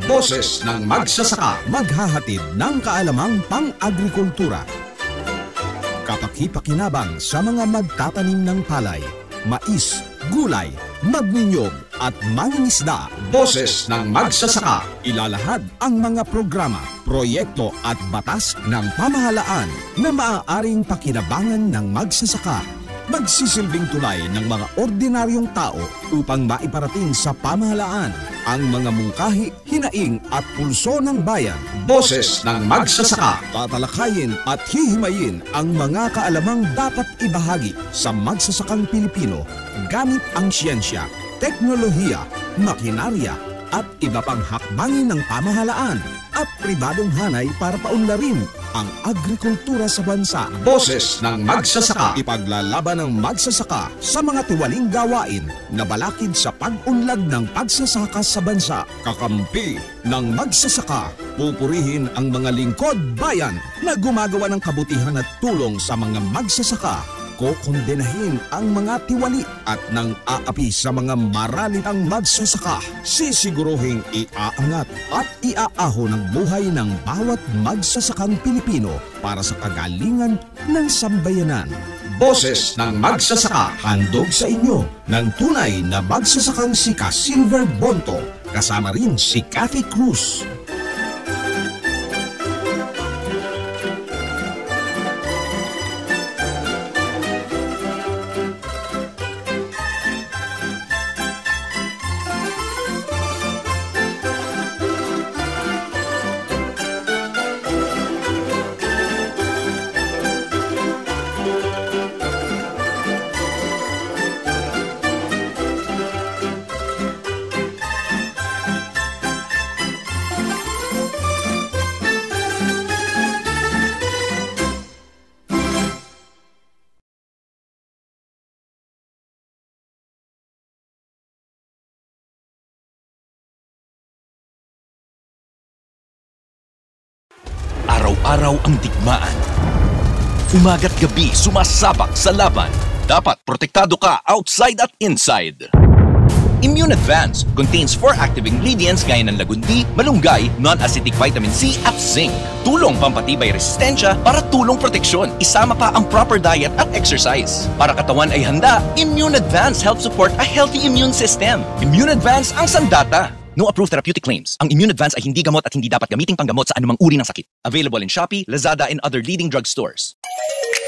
Boses ng Magsasaka, maghahatid ng kaalamang pang-agrikultura. Kapaki-pakinabang sa mga magtatanim ng palay, mais, gulay, magninyog at mangingisda. Boses ng Magsasaka, ilalahad ang mga programa, proyekto at batas ng pamahalaan na maaaring pakinabangan ng magsasaka. Magsisilbing tulay ng mga ordinaryong tao upang maiparating sa pamahalaan ang mga mungkahi, hinaing at pulso ng bayan. Boses ng Magsasaka, tatalakayin at hihimayin ang mga kaalamang dapat ibahagi sa magsasakang Pilipino gamit ang siyensya, teknolohiya, makinarya at iba pang hakbangin ng pamahalaan at pribadong hanay para paunlarin ang agrikultura sa bansa. Boses ng Magsasaka, ipaglalaban ng magsasaka sa mga tiwaling gawain na balakid sa pag-unlad ng pagsasaka sa bansa. Kakampi ng magsasaka, pupurihin ang mga lingkod bayan na gumagawa ng kabutihan at tulong sa mga magsasaka. Kokondenahin ang mga tiwali at nang aapi sa mga maralitang magsasaka. Sisiguruhing iaangat at iaaho ng buhay ng bawat magsasakang Pilipino para sa kagalingan ng sambayanan. Boses ng Magsasaka, handog sa inyo ng tunay na magsasakang si Silver Bonto. Kasama rin si Cathy Cruz. Araw-araw ang digmaan. Umaga't gabi sumasabak sa laban. Dapat protektado ka outside at inside. Immune Advance contains 4 active ingredients gaya ng lagundi, malunggay, non-acidic vitamin C at zinc. Tulong pampatibay resistensya para tulong proteksyon. Isama pa ang proper diet at exercise. Para katawan ay handa, Immune Advance helps support a healthy immune system. Immune Advance ang sandata. No approved therapeutic claims. Ang Immune Advance ay hindi gamot at hindi dapat gamiting panggamot sa anumang uri ng sakit. Available in Shopee, Lazada, and other leading drug stores.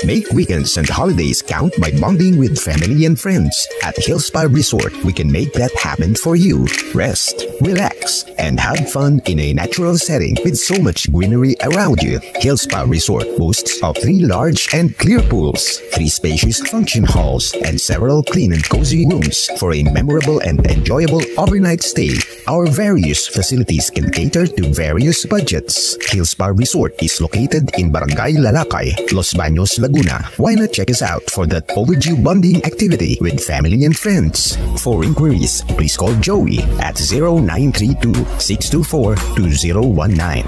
Make weekends and holidays count by bonding with family and friends. At Hillspa Resort, we can make that happen for you. Rest, relax, and have fun in a natural setting with so much greenery around you. Hillspa Resort boasts of 3 large and clear pools, 3 spacious function halls, and several clean and cozy rooms for a memorable and enjoyable overnight stay. Our various facilities can cater to various budgets. Hillspa Resort is located in Barangay Lalakay, Los Baños, Laguna. Why not check us out for that overdue bonding activity with family and friends? For inquiries, please call Joey at 0932-624-2019.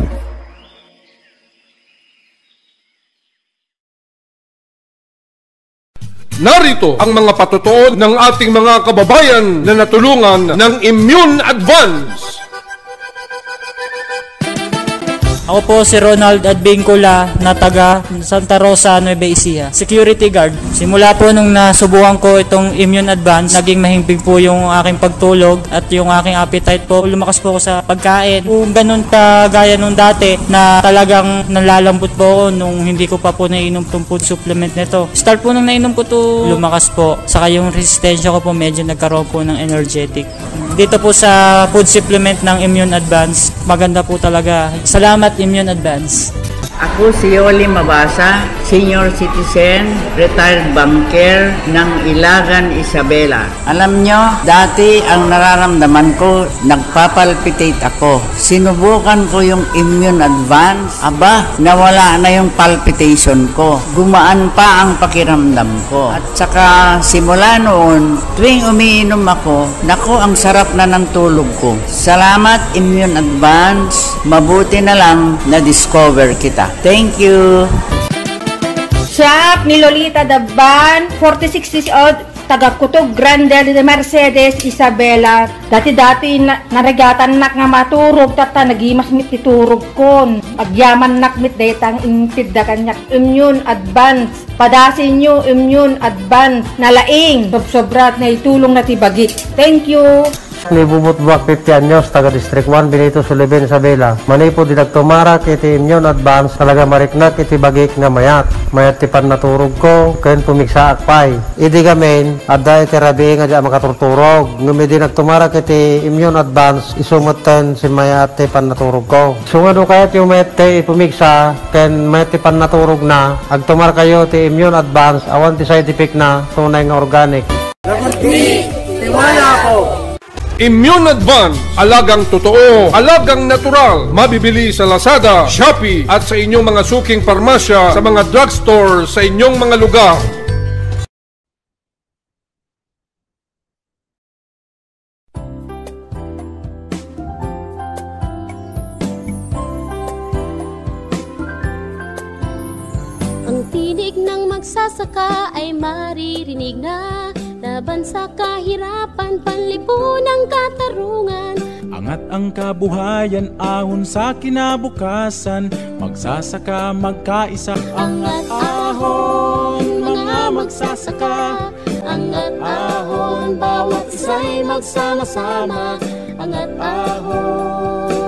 Narito ang mga patutuon ng ating mga kababayan na natulungan ng Immune Advance. Ako po si Ronald Adbincula na taga Santa Rosa, Nueva Ecija, security guard. Simula po nung nasubukan ko itong Immune Advance, naging mahimbing po yung aking pagtulog at yung aking appetite po. Lumakas po ako sa pagkain. Kung ganun kagaya nung dati na talagang nalalambot po ako nung hindi ko pa po nainom itong food supplement nito. Start po nung nainom ko to, lumakas po. Saka yung resistensya ko po medyo nagkaroon po ng energetic. Dito po sa food supplement ng Immune Advance, maganda po talaga. Salamat Immune Advance. Ako si Yoli Mabasa, senior citizen, retired banker ng Ilagan, Isabela. Alam nyo, dati ang nararamdaman ko, nagpapalpitate ako. Sinubukan ko yung Immune Advance. Aba, nawala na yung palpitation ko. Gumaan pa ang pakiramdam ko. At saka simula noon, tuwing umiinom ako, naku, ang sarap na ng tulog ko. Salamat Immune Advance. Mabuti na lang na-discover kita. Thank you. Shop ni Lolita Daban, 46 years old, taga Kutog Grande de Mercedes, Isabela. Dati-dati narigatan nak nga maturog, tata nagimas mit titurog kon. Agyaman nak mit daytang impid da kanyak immune advance. Padasin nyo immune advance na laing. Sobrat na itulong na tibagit. Thank you. Nibubot buwak 50 anyos, taga District 1, Benito Sullivan, Isabela. Manipo dinagtumarak iti immune advance, talaga mariknak iti bagik nga mayat. Mayat ti pan naturog ko, kayan pumiksa akpay. Idi gamin, adda iti rabi nga dya makaturturog. Ngumi dinagtumarak iti immune advance, isumutan si mayat ti pan naturog ko. Sungado kayat yung mayat ti pumiksa, kayan mayat ti pan naturog na, agtumar kayo ti immune advance, awan ti side effect na, tunay nga organic. Tiwala ko. Immune Advance, alagang totoo, alagang natural, mabibili sa Lazada, Shopee at sa inyong mga suking parmasya, sa mga drugstore, sa inyong mga lugar. Ang tinig ng magsasaka ay maririnig na, laban sa kahirapan, panlipunang katarungan. Angat ang kabuhayan, ahon sa kinabukasan, magsasaka, magkaisa. Angat ahon, mga magsasaka. Angat ahon, bawat isa'y magsama-sama. Angat ahon,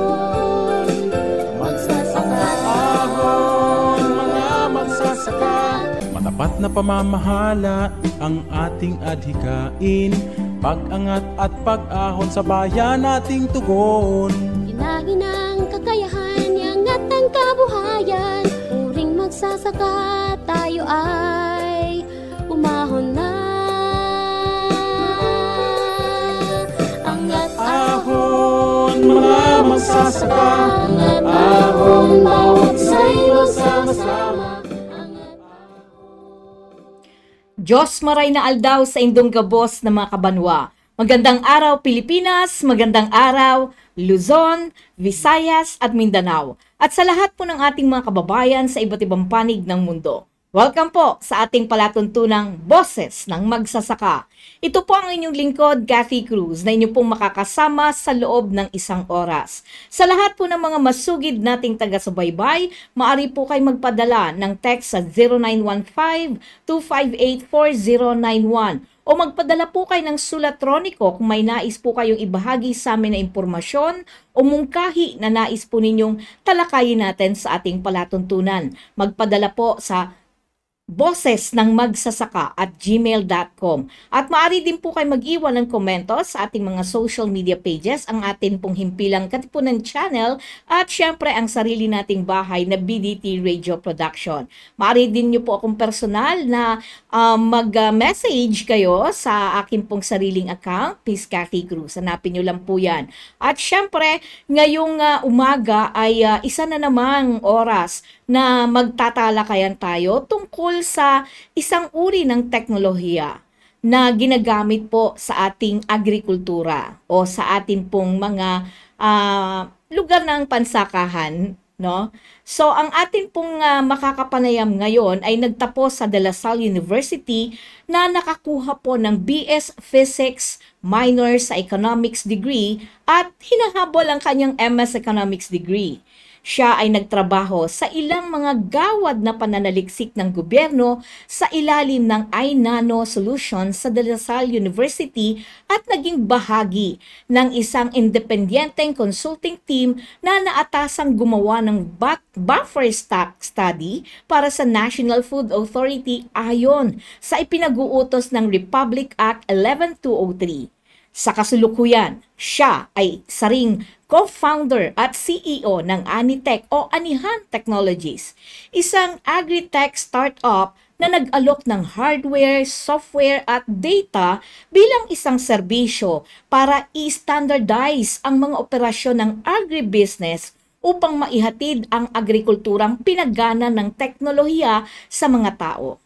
magsasaka. Ahon, mga magsasaka. Matapat na pamamahala ang ating adhikain, pag-angat at pag-ahon sa bayan nating tugon. Hinahinang kakayahan, iangat ang kabuhayan, uring magsasaka, tayo ay umahon na. Angat ahon, mga magsasaka. Angat ahon, bawat isa'y magsama-sama. Diyos maray na aldaw sa indong gabos na mga kabanwa. Magandang araw Pilipinas, magandang araw Luzon, Visayas at Mindanao. At sa lahat po ng ating mga kababayan sa iba't ibang panig ng mundo. Welcome po sa ating palatuntunang Boses ng Magsasaka. Ito po ang inyong lingkod, Cathy Cruz, na inyo pong makakasama sa loob ng isang oras. Sa lahat po ng mga masugid nating taga-subaybay, maaari po kayo magpadala ng text sa 0915-258-4091 o magpadala po kayo ng sulatroniko kung may nais po kayong ibahagi sa amin na impormasyon o mungkahi na nais po ninyong talakayin natin sa ating palatuntunan. Magpadala po sa Boses ng Magsasaka at gmail.com. At maaari din po kayo mag-iwan ng komento sa ating mga social media pages, ang atin pong himpilang Katipunan Channel at syempre ang sarili nating bahay na BDT Radio Production. Maaari din nyo po akong personal na mag-message kayo sa aking pong sariling account, Miss Cathy Cruz. Hanapin nyo lang po yan. At syempre, ngayong umaga ay isa na namang oras na magtatalakayan tayo tungkol sa isang uri ng teknolohiya na ginagamit po sa ating agrikultura o sa ating pong mga lugar ng pansakahan, no? So ang ating pong makakapanayam ngayon ay nagtapos sa De La Salle University na nakakuha po ng BS Physics minor sa Economics degree at hinahabol ang kanyang MS Economics degree. Siya ay nagtrabaho sa ilang mga gawad na pananaliksik ng gobyerno sa ilalim ng iNano Solutions sa De La Salle University at naging bahagi ng isang independenteng consulting team na naatasang gumawa ng buffer stock study para sa National Food Authority ayon sa ipinag-uutos ng Republic Act 11203. Sa kasulukuyan, siya ay saring co-founder at CEO ng Anihan Technologies, isang agri-tech startup na nag-alok ng hardware, software at data bilang isang serbisyo para i-standardize ang mga operasyon ng agribusiness upang maihatid ang agrikulturang pinagana ng teknolohiya sa mga tao.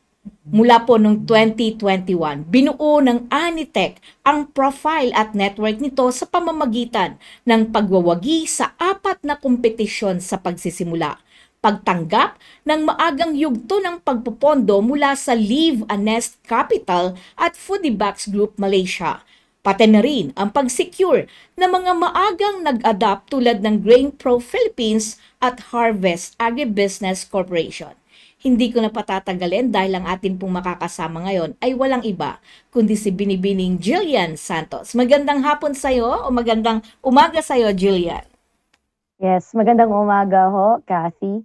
Mula po noong 2021, binuo ng Anitech ang profile at network nito sa pamamagitan ng pagwawagi sa 4 na kompetisyon sa pagsisimula. pagtanggap ng maagang yugto ng pagpupondo mula sa Leave a Nest Capital at Foodie Box Group Malaysia. Pati na rin ang pag-secure ng mga maagang nag-adapt tulad ng Grain Pro Philippines at Harvest Agribusiness Corporation. Hindi ko na patatagalin dahil ang atin pong makakasama ngayon ay walang iba kundi si Binibining Gillian Santos. Magandang hapon sa iyo o magandang umaga sa iyo, Gillian. Yes, magandang umaga ho, Cathy.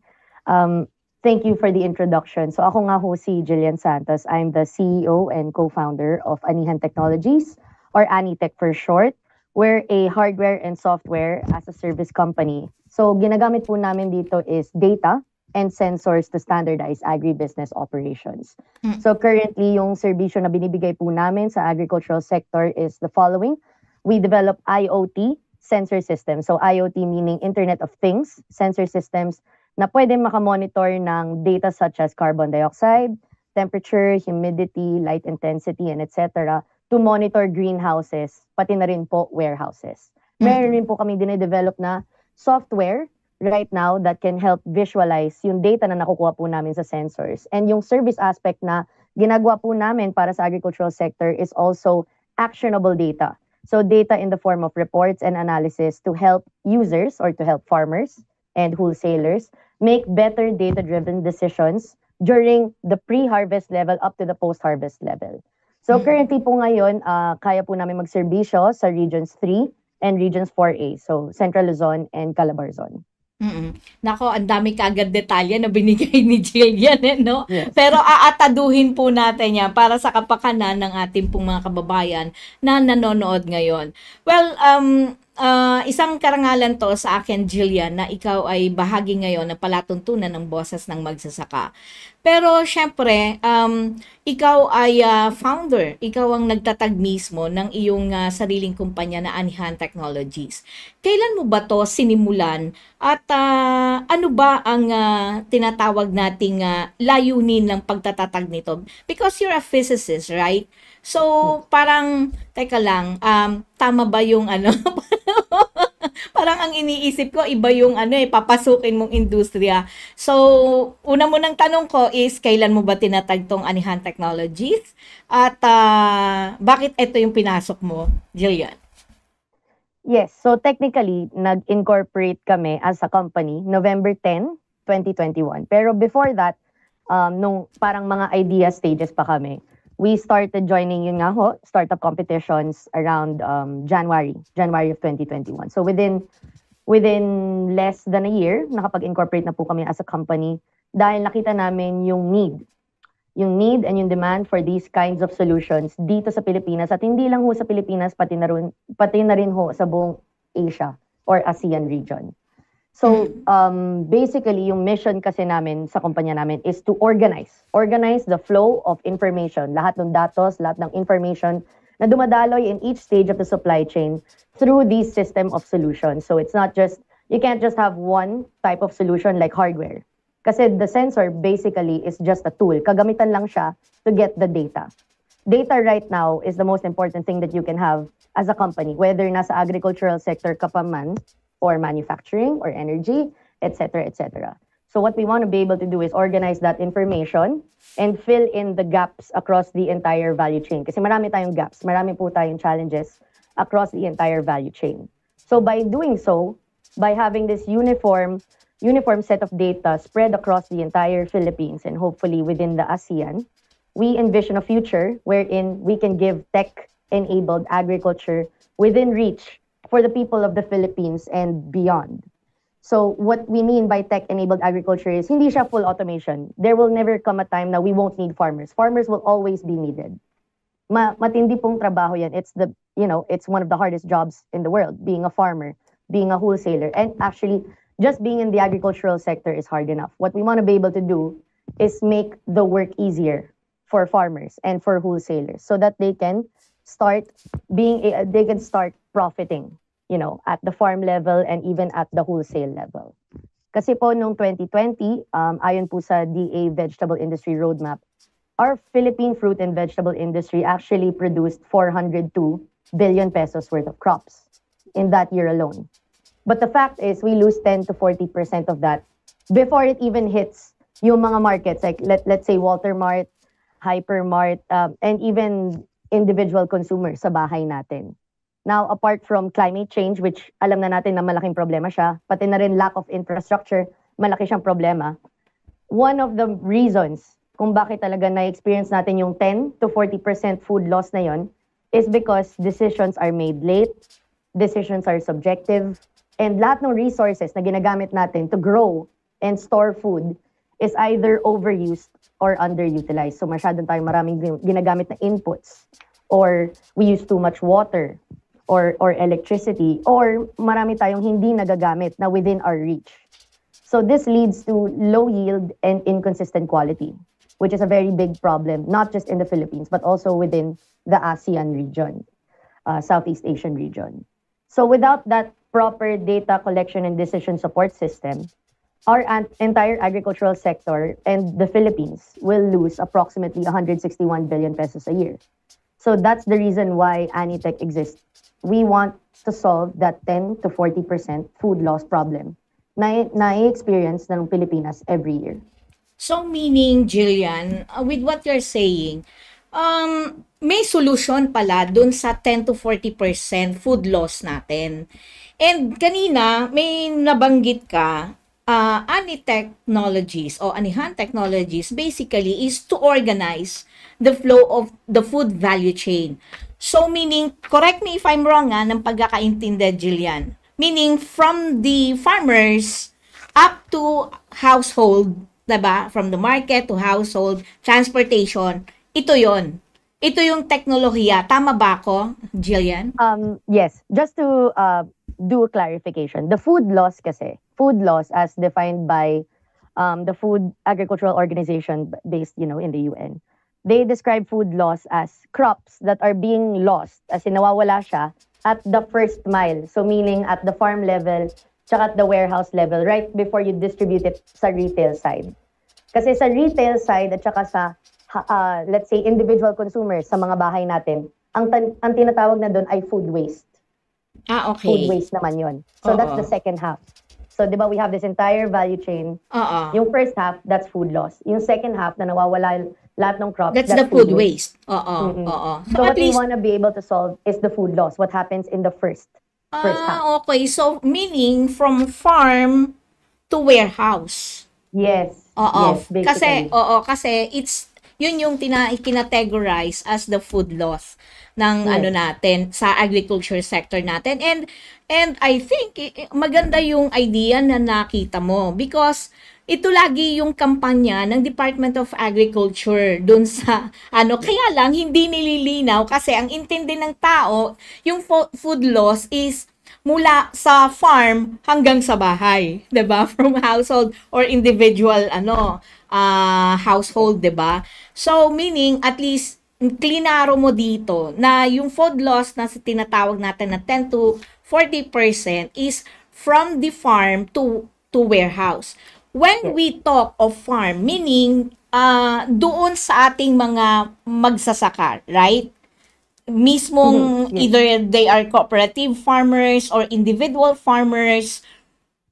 Thank you for the introduction. So ako nga ho si Gillian Santos. I'm the CEO and co-founder of Anihan Technologies, or Anitech for short. We're a hardware and software as a service company. So ginagamit po namin dito is data and sensors to standardize agribusiness operations. So currently, yung serbisyo na binibigay po namin sa agricultural sector is the following. We develop IoT sensor systems. So IoT meaning Internet of Things, sensor systems na pwede makamonitor ng data such as carbon dioxide, temperature, humidity, light intensity, and etc. to monitor greenhouses, pati na rin po warehouses. Meron rin po kami dinedevelop na software right now that can help visualize yung data na nakukuha po namin sa sensors. And yung service aspect na ginagawa po namin para sa agricultural sector is also actionable data. So data in the form of reports and analysis to help users or to help farmers and wholesalers make better data-driven decisions during the pre-harvest level up to the post-harvest level. So currently po ngayon, kaya po namin magserbisyo sa Regions 3 and Regions 4A. So Central Luzon and Calabarzon. Nako, ang dami kaagad detalye na binigay ni Gillian, no? Yes. Pero aataduhin po natin yan para sa kapakanan ng ating pong mga kababayan na nanonood ngayon. Well, isang karangalan to sa akin, Gillian, na ikaw ay bahagi ngayon ng palatuntunan ng Boses ng Magsasaka. Pero syempre, ikaw ay founder, ikaw ang nagtatag mismo ng iyong sariling kumpanya na Anihan Technologies. Kailan mo ba to sinimulan at ano ba ang tinatawag nating layunin ng pagtatatag nito? Because you're a physicist, right? So, parang, teka lang, tama ba yung ano? Parang ang iniisip ko, iba yung papasukin mong industriya. So, una mo nang tanong ko is, kailan mo ba tinatag tong Anihan Technologies? At bakit ito yung pinasok mo, Gillian? Yes, so technically, nag-incorporate kami as a company November 10, 2021. Pero before that, nung parang mga idea stages pa kami, we started joining yun nga ho, startup competitions around January of 2021. So within less than a year, nakapag-incorporate na po kami as a company dahil nakita namin yung need and yung demand for these kinds of solutions dito sa Pilipinas at hindi lang ho sa Pilipinas, pati na rin ho sa buong Asia or ASEAN region. So, basically, yung mission kasi namin sa kumpanya namin is to organize the flow of information, lahat ng datos, lahat ng information na dumadaloy in each stage of the supply chain through this system of solutions. So, it's not just, you can't just have one type of solution like hardware. Kasi the sensor basically is just a tool. Kagamitan lang siya to get the data. Data right now is the most important thing that you can have as a company, whether nasa agricultural sector ka pa man, or manufacturing, or energy, etc., etc. So what we want to be able to do is organize that information and fill in the gaps across the entire value chain. Kasi marami tayong gaps, marami po tayong challenges across the entire value chain. So by doing so, by having this uniform set of data spread across the entire Philippines and hopefully within the ASEAN, we envision a future wherein we can give tech-enabled agriculture within reach for the people of the Philippines and beyond. So what we mean by tech-enabled agriculture is hindi siya full automation. There will never come a time na we won't need farmers. Farmers will always be needed. Matindi pong trabaho yan. It's one of the hardest jobs in the world, being a farmer, being a wholesaler. And actually, just being in the agricultural sector is hard enough. What we want to be able to do is make the work easier for farmers and for wholesalers so that they can start profiting, at the farm level and even at the wholesale level. Kasi po noong 2020, ayon po sa DA Vegetable Industry Roadmap, our Philippine fruit and vegetable industry actually produced 402 billion pesos worth of crops in that year alone. But the fact is we lose 10 to 40% of that before it even hits yung mga markets, like let's say Walter Mart, Hypermart, and even individual consumers sa bahay natin. Now, apart from climate change, which alam na natin na malaking problema siya, pati na rin lack of infrastructure, malaki siyang problema. One of the reasons kung bakit talaga na-experience natin yung 10 to 40% food loss na yon is because decisions are made late, decisions are subjective, and lahat ng resources na ginagamit natin to grow and store food is either overused or underutilized. So masyadong tayong maraming ginagamit na inputs, or we use too much water, or electricity, or marami tayong hindi nagagamit na within our reach. So this leads to low yield and inconsistent quality, which is a very big problem, not just in the Philippines, but also within the ASEAN region, Southeast Asian region. So without that proper data collection and decision support system, our entire agricultural sector and the Philippines will lose approximately 161 billion pesos a year. So that's the reason why Anitech exists. We want to solve that 10 to 40% food loss problem na experience ng Pilipinas every year. So meaning, Gillian, with what you're saying, may solution pala dun sa 10 to 40% food loss natin. And kanina, may nabanggit ka, Anihan Technologies o Anihan Technologies basically is to organize the flow of the food value chain. So meaning, correct me if I'm wrong ng pagkakaintindi, Gillian. Meaning, from the farmers up to household, diba? From the market to household, transportation, ito yon. Ito yung teknolohiya. Tama ba ako, Gillian? Yes. Just to do a clarification. The food loss kasi, food loss as defined by the Food Agricultural Organization based, in the UN. They describe food loss as crops that are being lost, as in nawawala siya, at the first mile. So meaning at the farm level, tsaka at the warehouse level, right before you distribute it sa retail side. Kasi sa retail side at tsaka sa, let's say, individual consumers sa mga bahay natin, ang tinatawag na doon ay food waste. Okay. Food waste naman yon. So that's the second half. So, di ba, we have this entire value chain. Yung first half, that's food loss. Yung second half, na nawawala lahat ng crops, that's the food waste. So what we want to be able to solve is the food loss. What happens in the first half. Okay. So, meaning from farm to warehouse. Yes. Yes, basically. Kasi yun yung kinategorize as the food loss ng natin sa agriculture sector natin. And I think maganda yung idea na nakita mo because ito lagi yung kampanya ng Department of Agriculture dun sa kaya lang hindi nililinaw kasi ang intindi ng tao yung food loss is mula sa farm hanggang sa bahay, 'di ba? From household or individual household, 'di ba? So meaning at least klinaro mo dito na yung food loss na tinatawag natin na 10 to 40% is from the farm to warehouse. When we talk of farm, meaning doon sa ating mga magsasaka, right? Mismong either they are cooperative farmers or individual farmers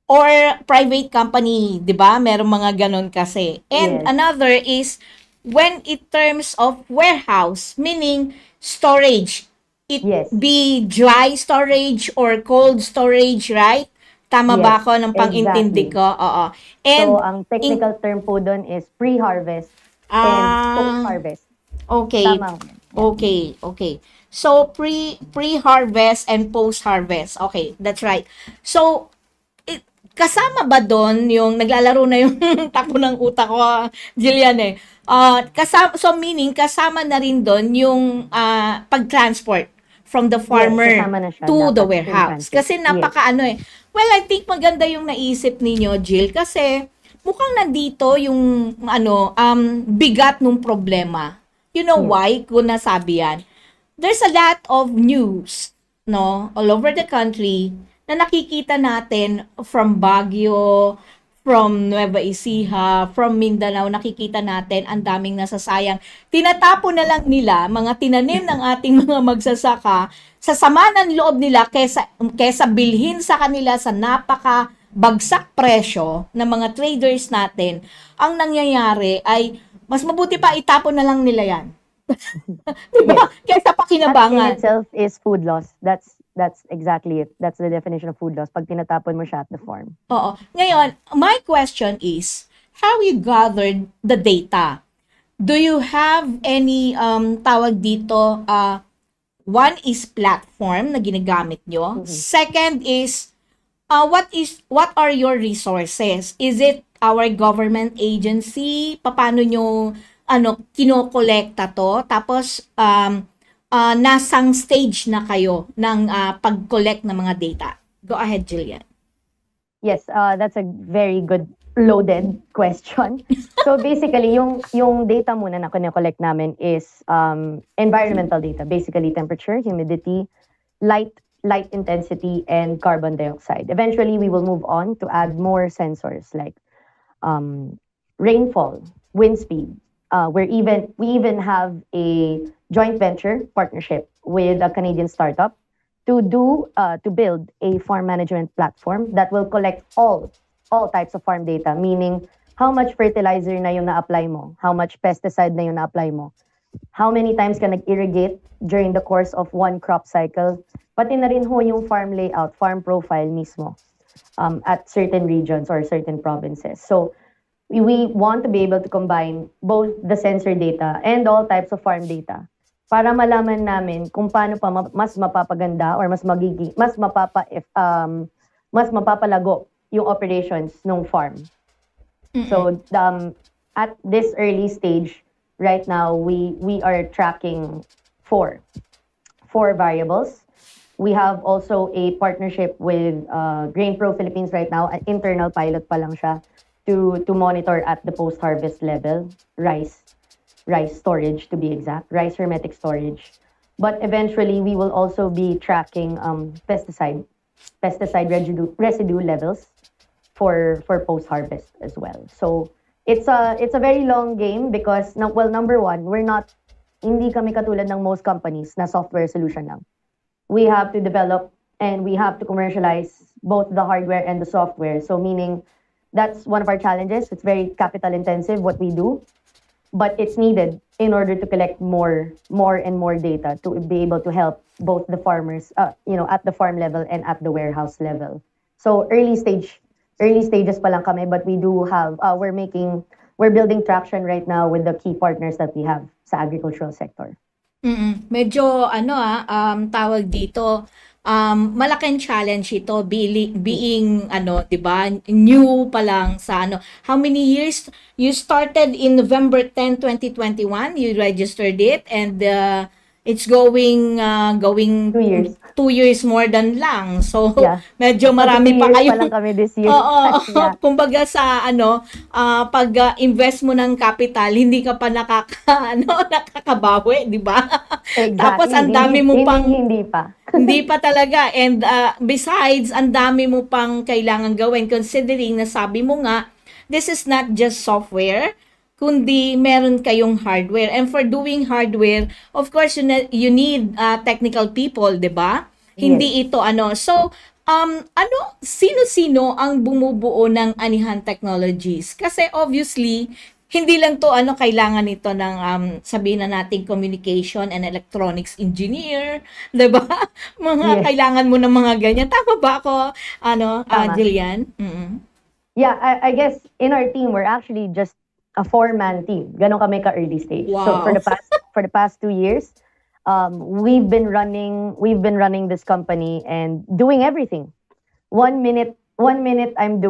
or private company, 'di ba? Merong mga ganon kasi. And another is when it terms of warehouse, meaning storage. It be dry storage or cold storage, right? Tama ba ako ng pang-intindi ko? Oo. And so, ang technical term po doon is pre-harvest and post-harvest. Okay. Tama. Okay. So, pre-harvest and post-harvest. Okay, that's right. So, kasama ba doon yung naglalaro na yung takbo ng utak ko, Gillian so meaning kasama na rin doon yung pag-transport from the farmer to the warehouse. Kasi napaka well, I think maganda yung naisip ninyo, Jill, kasi mukhang nandito yung bigat ng problema. You know why ko nasabi yan? There's a lot of news, all over the country na nakikita natin from Baguio, from Nueva Ecija, from Mindanao, nakikita natin ang daming nasasayang. Tinatapon na lang nila mga tinanim ng ating mga magsasaka sa sama ng loob nila kesa bilhin sa kanila sa napaka bagsak presyo ng mga traders natin, ang nangyayari ay mas mabuti pa itapon na lang nila yan. Diba? Kaysa That in pakinabangan. itself is food loss. That's exactly it. That's the definition of food loss. Pag tinatapon mo siya at the farm. Oo. Ngayon, my question is, how you gathered the data? Do you have any tawag dito, one is platform na ginagamit nyo. Second is, what are your resources? Is it our government agency? Paano nyo kinokolekta to? Tapos, nasang stage na kayo ng pag-collect ng mga data? Go ahead, Gillian. Yes, that's a very good loaded question. So basically, yung data muna na kine-collect namin is environmental data. Basically, temperature, humidity, light intensity, and carbon dioxide. Eventually, we will move on to add more sensors like rainfall, wind speed. We even have a joint venture partnership with a Canadian startup to build a farm management platform that will collect all types of farm data, meaning how much fertilizer na yung na-apply mo, how much pesticide na yung na-apply mo, how many times ka nag-irrigate during the course of one crop cycle, pati na rin ho yung farm layout, farm profile mismo at certain regions or certain provinces. So we want to be able to combine both the sensor data and all types of farm data para malaman namin kung paano pa mas mapapaganda or mas mapapalago yung operations ng farm. So at this early stage right now we are tracking four variables. We have also a partnership with Grain Pro Philippines right now, an internal pilot pa lang siya to monitor at the post-harvest level, rice storage to be exact, rice hermetic storage. But eventually, we will also be tracking pesticide residue levels for post-harvest as well. So it's a very long game because number one, hindi kami katulad ng most companies na software solution lang. We have to develop and we have to commercialize both the hardware and the software. So meaning that's one of our challenges. It's very capital intensive what we do, but it's needed in order to collect more and more data to be able to help both the farmers, at the farm level and at the warehouse level. So early stages pa lang kami, but we do have we're building traction right now with the key partners that we have sa agricultural sector. Medyo tawag dito, malaking challenge ito being 'di ba, new pa lang sa How many years you started in November 10, 2021, you registered it and it's going 2 years more than lang. So Yeah. medyo marami pa 2 years kayo. pa lang kami this year. Oo, Yeah. kumbaga sa pag-invest mo ng capital, hindi ka pa nakakabawi, 'di ba? Exactly. Tapos ang dami mo pang hindi pa. hindi pa talaga. And besides, ang dami mo pang kailangan gawin considering na sabi mo nga, this is not just software, kundi meron kayong hardware. And for doing hardware, of course, you need technical people, di ba? Hindi ito So, sino-sino ang bumubuo ng Anihan Technologies? Kasi obviously, hindi lang to kailangan nito ng sabihin na nating communication and electronics engineer, 'di ba? Mga Yes. kailangan mo ng mga ganyan. Tama ba ako, Tama. Jillian? Yeah, I guess in our team we're actually just a 4-man team. Ganon kami ka early stage. So Wow. for the past 2 years, we've been running this company and doing everything. One minute I'm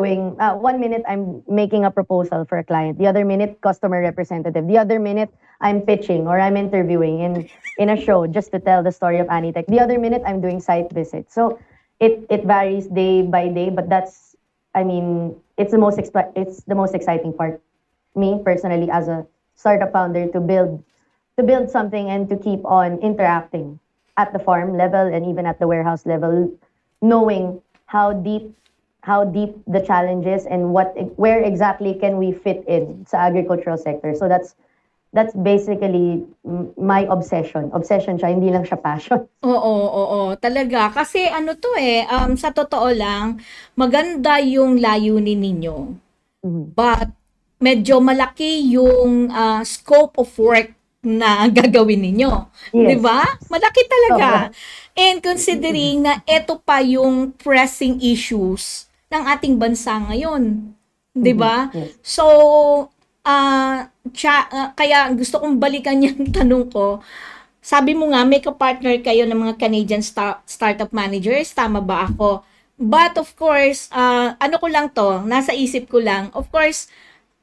making a proposal for a client. The other minute, customer representative. The other minute, I'm pitching or I'm interviewing in a show just to tell the story of Anitech. The other minute, I'm doing site visits. So it varies day by day, but it's the most exciting part. Me personally, as a startup founder, to build something and to keep on interacting at the farm level and even at the warehouse level, knowing how deep the challenge is and where exactly can we fit in sa agricultural sector. So that's that's basically my obsession. Obsession siya, hindi lang siya passion. Oo, talaga. Kasi ano to sa totoo lang, maganda yung layunin ninyo. But medyo malaki yung scope of work na gagawin ninyo. Yes. 'Di ba? Malaki talaga. And considering na ito pa yung pressing issues ng ating bansa ngayon. 'Di ba? Yes. So, kaya gusto kong balikan yung tanong ko. Sabi mo nga, may ka-partner kayo ng mga Canadian startup managers. Tama ba ako? But of course, ano ko lang to, nasa isip ko lang, of course,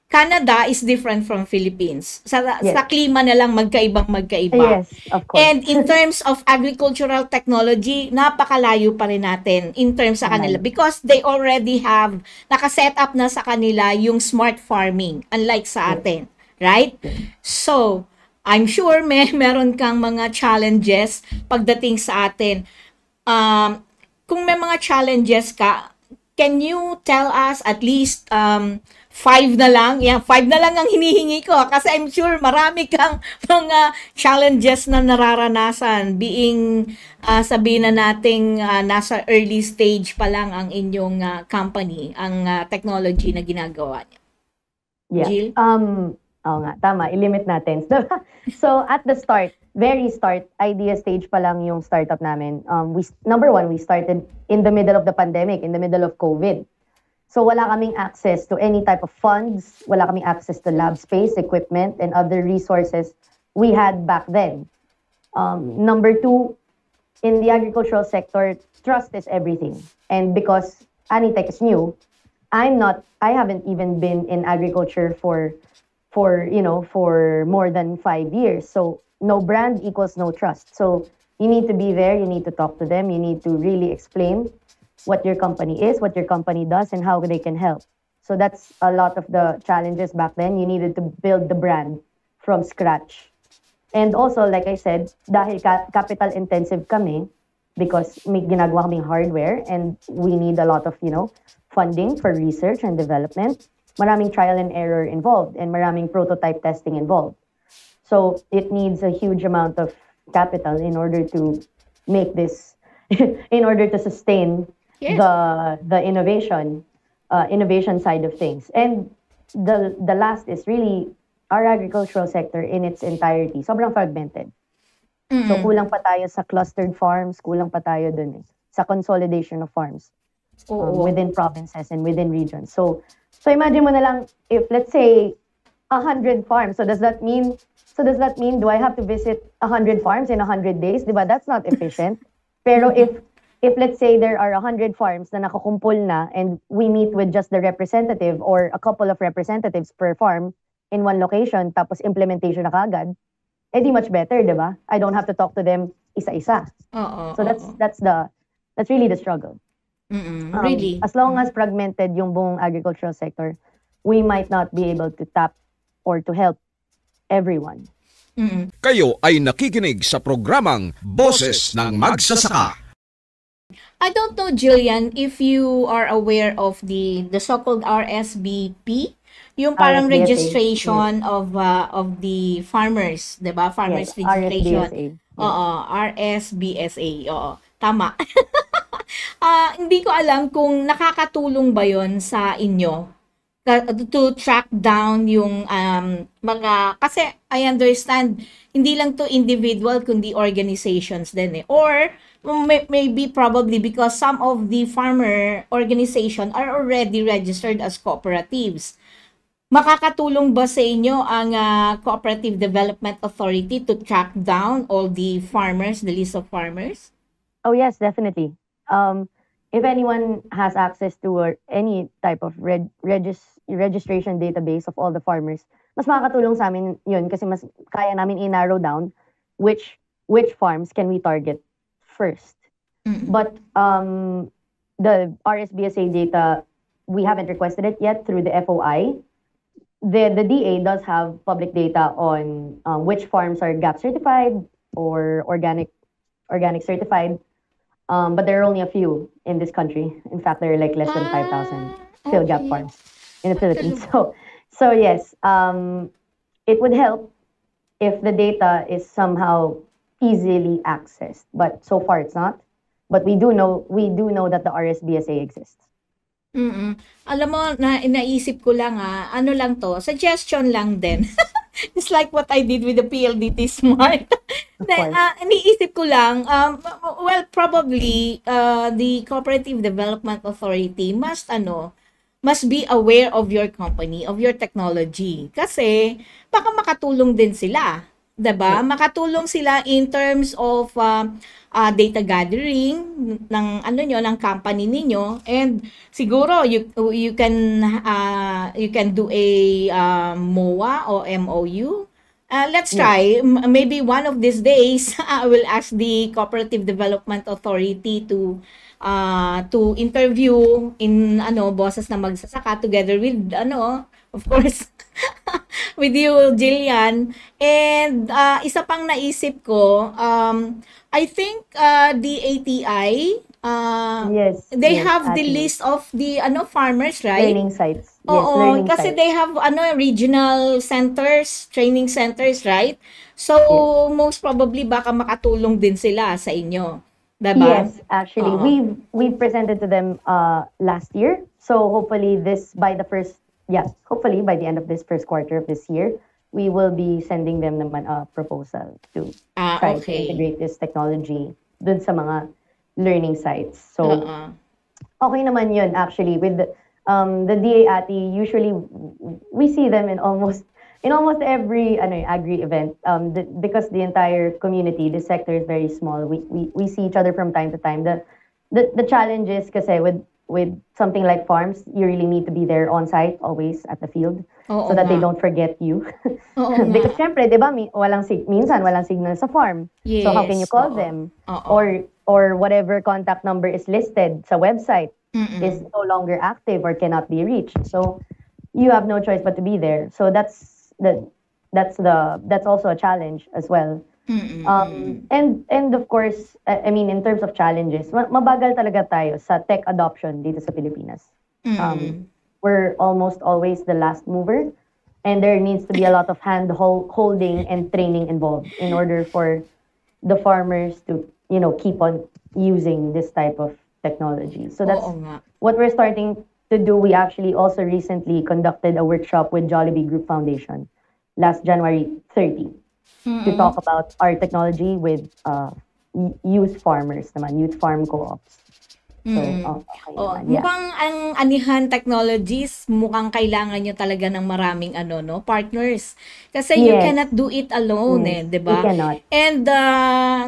Canada is different from Philippines. Sa klima na lang magkaiba. Yes, of course. And in terms of agricultural technology, napakalayo pa rin natin in terms sa kanila because they already have nakaset up na sa kanila yung smart farming unlike sa atin, right? So, I'm sure meron kang mga challenges pagdating sa atin. Kung may mga challenges ka, can you tell us at least 5 na lang? Yeah, 5 na lang ang hinihingi ko kasi I'm sure marami kang mga challenges na nararanasan being sabihin na nating nasa early stage pa lang ang inyong company, ang technology na ginagawa niya. Yeah. Jill? Oo nga, tama. I-limit natin. So, at the start, very start, idea stage pa lang yung startup namin. Number one, we started in the middle of the pandemic, in the middle of COVID. So, wala kaming access to any type of funds. Wala kaming access to lab space, equipment, and other resources we had back then. Number two, in the agricultural sector, trust is everything. And because Anitech is new, I haven't even been in agriculture for more than 5 years. So no brand equals no trust. So you need to be there, you need to talk to them, you need to really explain what your company is, what your company does, and how they can help. So that's a lot of the challenges back then. You needed to build the brand from scratch. And also, like I said, dahil capital intensive kami, because may ginagawa kaming hardware and we need a lot of, funding for research and development. Maraming trial and error involved and maraming prototype testing involved. So it needs a huge amount of capital in order to make this, in order to sustain the innovation side of things. And the last is really our agricultural sector in its entirety. Sobrang fragmented. So kulang pa tayo sa clustered farms, kulang pa tayo dun sa consolidation of farms within provinces and within regions. So imagine mo na lang if let's say 100 farms. So does that mean do I have to visit 100 farms in 100 days? Diba? That's not efficient. Pero if let's say there are 100 farms na nakakumpul na and we meet with just the representative or a couple of representatives per farm in one location tapos implementation na kaagad, di much better, diba? I don't have to talk to them isa-isa. So that's really the struggle. Really? As long as fragmented yung buong agricultural sector, we might not be able to tap or to help everyone. Kayo ay nakikinig sa programang Boses ng Magsasaka. I don't know, Gillian, if you are aware of the so-called RSVP, yung parang RSBSA, registration of the farmers, 'di ba? Farmers registration. RSBSA. Oo, RSBSA. Oo, tama. Hindi ko alam kung nakakatulong ba 'yon sa inyo to track down yung mga, kasi I understand hindi lang to individual kundi organizations din or maybe probably because some of the farmer organization are already registered as cooperatives. Makakatulong ba sa inyo ang Cooperative Development Authority to track down all the farmers, the list of farmers? Oh yes, definitely. If anyone has access to any type of registration database of all the farmers, mas makakatulong sa amin yun kasi mas kaya namin i-narrow down which farms can we target first. But the RSBSA data, we haven't requested it yet through the FOI. The DA does have public data on which farms are GAP certified or organic certified. But there are only a few in this country. In fact, there are like less than 5,000 still GAP farms in the Philippines. So yes, it would help if the data is somehow easily accessed. But so far it's not. But we do know that the RSBSA exists. Alam mo, naisip ko lang ano lang to, suggestion lang din. It's like what I did with the PLDT Smart. Iniisip ko lang, well, probably, the Cooperative Development Authority must be aware of your company, of your technology. Kasi, baka makatulong din sila. Diba? Makatulong sila in terms of data gathering ng company ninyo, and siguro you can do a MOA or MOU. Let's try. Maybe one of these days I will ask the Cooperative Development Authority to interview in Boses na Magsasaka together with of course with you, Gillian. And isa pang naisip ko, I think the ATI, they have the list of the farmers, right? Learning sites. Oo, kasi they have regional centers, training centers, right? So most probably baka makatulong din sila sa inyo. Diba? Yes, actually, we've presented to them last year. So hopefully hopefully by the end of this first quarter of this year, we will be sending them naman a proposal to try to integrate this technology dun sa mga learning sites. So, okay naman yun actually. With the DA-ATI, usually we see them in almost every agri event, because the entire community, the sector is very small. We see each other from time to time. The challenge is kasi with something like farms, you really need to be there on site, always at the field, so that they don't forget you. Because syempre, di ba, minsan walang signal sa farm. Yes. So how can you call them? Or whatever contact number is listed sa website is no longer active or cannot be reached. So you have no choice but to be there. So that's also a challenge as well. And of course, I mean, in terms of challenges, mabagal talaga tayo sa tech adoption dito sa Pilipinas. We're almost always the last mover, and there needs to be a lot of hand holding and training involved in order for the farmers to, keep on using this type of technology. So that's what we're starting to do. We actually also recently conducted a workshop with Jollibee Group Foundation last January 30. To talk about our technology with youth farmers naman, youth farm co-ops. So, mukhang ang Anihan Technologies, mukhang kailangan nyo talaga ng maraming partners. Kasi you cannot do it alone, di ba? You cannot. And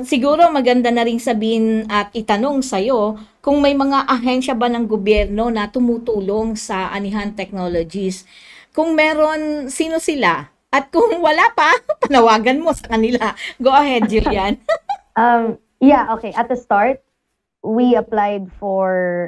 siguro maganda na rin sabihin at itanong sa'yo kung may mga ahensya ba ng gobyerno na tumutulong sa Anihan Technologies. Kung meron, sino sila? At kung wala pa, panawagan mo sa kanila. Go ahead, Gillian. Okay. At the start, we applied for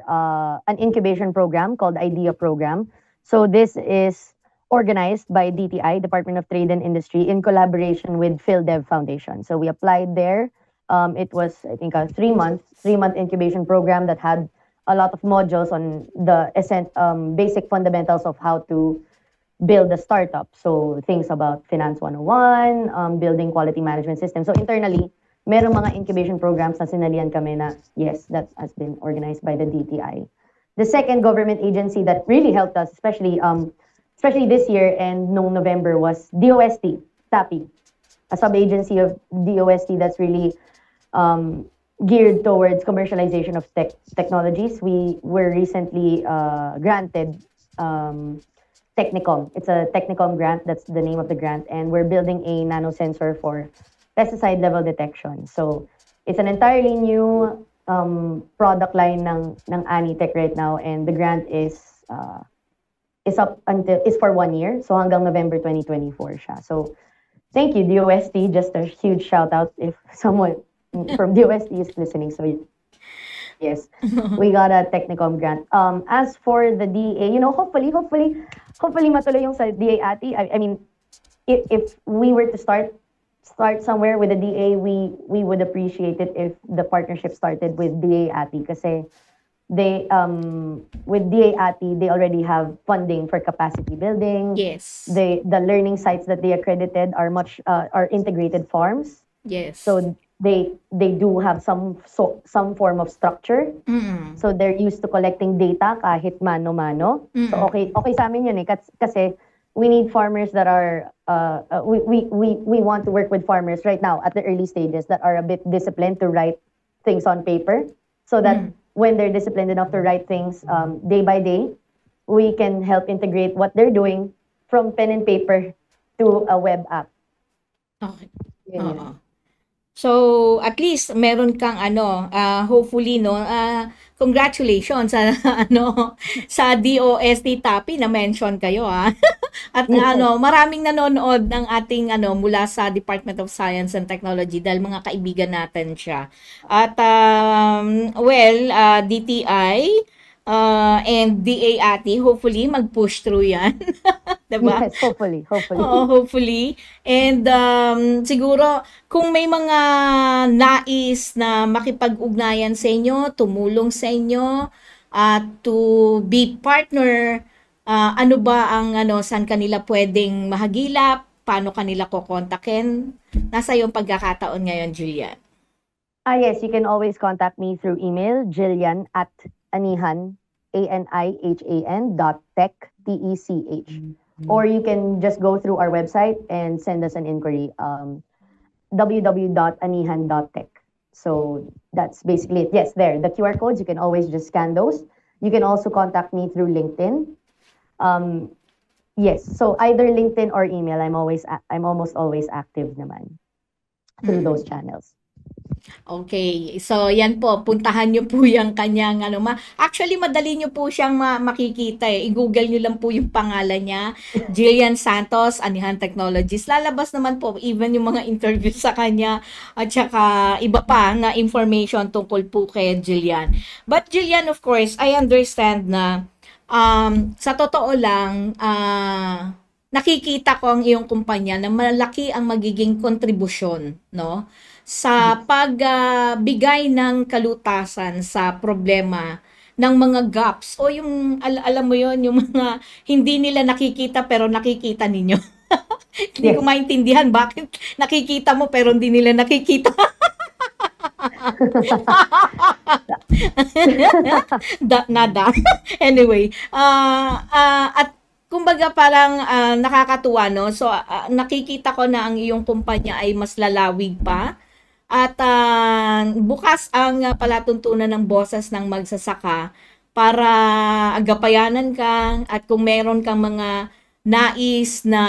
an incubation program called IDEA Program. So this is organized by DTI, Department of Trade and Industry, in collaboration with PhilDev Foundation. So we applied there. It was, I think, a three-month incubation program that had a lot of modules on the basic fundamentals of how to build a startup. So things about Finance 101, building quality management system. So internally, merong mga incubation programs na sinalian kami na, yes, that has been organized by the DTI. The second government agency that really helped us, especially this year and noong November, was DOST, TAPI, a sub-agency of DOST that's really geared towards commercialization of technologies. We were recently granted Technicom. It's a Technicom grant. That's the name of the grant. And we're building a nanosensor for pesticide level detection. So it's an entirely new product line ng Anitech right now. And the grant is for 1 year. So hanggang November 2024 siya. So thank you, DOST. Just a huge shout out if someone from DOST is listening. So yes, we got a Technicom grant. As for the DA, hopefully matuloy yung sa DA-ATI. I mean, if we were to start somewhere with the DA, we would appreciate it if the partnership started with DA-ATI kasi they with DAATI, they already have funding for capacity building. Yes. The learning sites that they accredited are integrated farms. Yes. So they do have some form of structure. So they're used to collecting data kahit mano-mano. So okay sa amin yun kasi we need farmers that are we want to work with farmers right now at the early stages that are a bit disciplined to write things on paper, so that when they're disciplined enough to write things day by day, we can help integrate what they're doing from pen and paper to a web app. Okay. So, at least meron kang hopefully congratulations sa sa DOST TAPI na mention kayo At maraming nanonood ng ating mula sa Department of Science and Technology dahil mga kaibigan natin siya. At DTI and DAATI, hopefully mag-push through yan. Diba? Yes, hopefully. Oo, hopefully. And siguro, kung may mga nais na makipag-ugnayan sa inyo, tumulong sa inyo, to be partner, ano ba ang saan kanila pwedeng mahagilap, paano kanila kokontakin? Nasa yung pagkakataon ngayon, Gillian. Yes, you can always contact me through email, Gillian@Anihan, ANIHAN.tech, TECH. Or you can just go through our website and send us an inquiry, www.anihan.tech. So that's basically it. Yes, there, the QR codes, you can always just scan those. You can also contact me through LinkedIn. Yes, so either LinkedIn or email, I'm almost always active naman through those channels. Okay, so yan po, puntahan nyo po yung kanyang actually madali nyo po siyang makikita I-google nyo lang po yung pangalan niya, Gillian Santos, Anihan Technologies. Lalabas naman po even yung mga interviews sa kanya at saka iba pa na information tungkol po kay Gillian. But Gillian, of course, I understand na sa totoo lang, nakikita ko ang iyong kumpanya na malaki ang magiging kontribusyon, no? Sa pagbigay ng kalutasan sa problema ng mga gaps o yung alam mo yon, yung mga hindi nila nakikita pero nakikita ninyo. Hindi ko maintindihan bakit nakikita mo pero hindi nila nakikita. Nada. Anyway, at kumbaga parang nakakatuwa, no? So nakikita ko na ang iyong kumpanya ay mas lalawig pa. At bukas ang palatuntunan ng Boses ng Magsasaka para agapayanan ka at kung meron kang mga nais na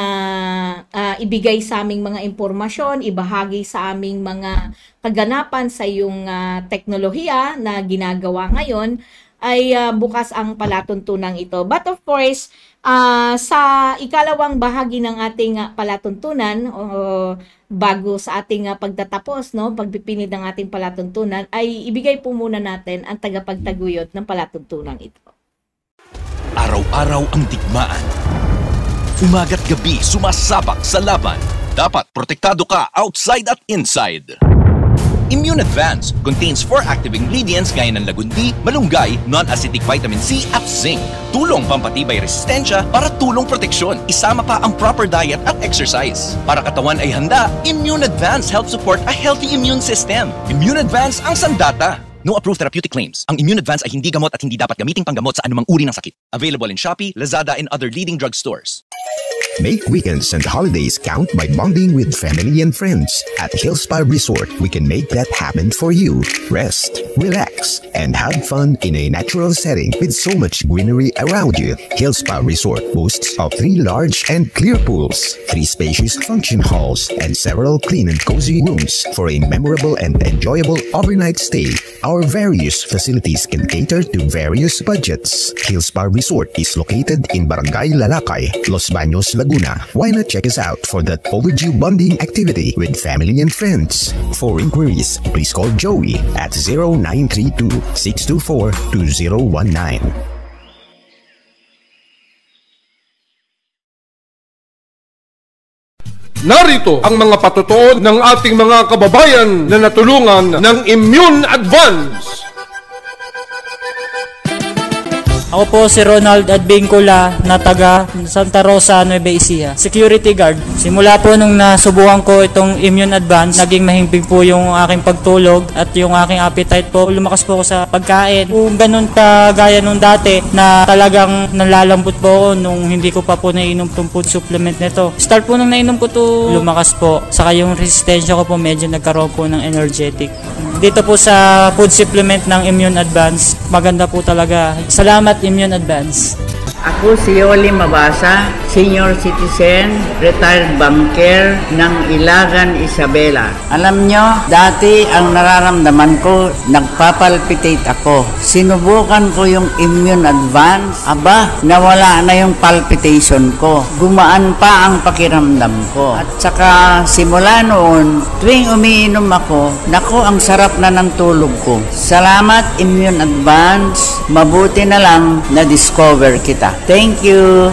ibigay sa aming mga impormasyon, ibahagi sa aming mga kaganapan sa iyong teknolohiya na ginagawa ngayon, ay bukas ang palatuntunan ito. But of course, sa ikalawang bahagi ng ating palatuntunan, bago sa ating pagtatapos, no, pagpipinid ng ating palatuntunan, ay ibigay po muna natin ang tagapagtaguyod ng palatuntunan ito. Araw-araw ang digmaan. Umaga't gabi sumasabak sa laban. Dapat protektado ka outside at inside. Immune Advance contains 4 active ingredients gaya ng lagundi, malunggay, non-acidic vitamin C at zinc. Tulong pampatibay resistensya para tulong proteksyon. Isama pa ang proper diet at exercise. Para katawan ay handa, Immune Advance helps support a healthy immune system. Immune Advance ang sandata. No approved therapeutic claims. Ang Immune Advance ay hindi gamot at hindi dapat gamiting panggamot sa anumang uri ng sakit. Available in Shopee, Lazada, and other leading drugstores. Make weekends and holidays count by bonding with family and friends. At Hillspa Resort, we can make that happen for you. Rest, relax, and have fun in a natural setting with so much greenery around you. Hillspa Resort boasts of 3 large and clear pools, 3 spacious function halls, and several clean and cozy rooms for a memorable and enjoyable overnight stay. Our various facilities can cater to various budgets. Hillspa Resort is located in Barangay Lalakay, Los Baños, Laguna. Why not check us out for that overdue bonding activity with family and friends? For inquiries, please call Joey at 0932-624-2019. Narito ang mga patutuon ng ating mga kababayan na natulungan ng Immune Advance. Ako po si Ronald Advincula na taga Santa Rosa, Nueva Ecija. Security guard. Simula po nung nasubukan ko itong immune advance, naging mahimbing po yung aking pagtulog at yung aking appetite po. Lumakas po ako sa pagkain. Kung ganun kagaya nung dati na talagang nalalambot po ako nung hindi ko pa po nainom itong food supplement nito. Start po nung nainom ko to, lumakas po. Saka yung resistensya ko po medyo nagkaroon po ng energetic. Dito po sa food supplement ng Immune Advance, maganda po talaga. Salamat Immune Advance. Ako si Yoli Mabasa, senior citizen, retired banker ng Ilagan, Isabela. Alam nyo, dati ang nararamdaman ko, nagpapalpitate ako. Sinubukan ko yung Immune Advance. Aba, nawala na yung palpitation ko. Gumaan pa ang pakiramdam ko. At saka simula noon, tuwing umiinom ako, naku, ang sarap na ng tulog ko. Salamat Immune Advance. Mabuti na lang na-discover kita. Thank you.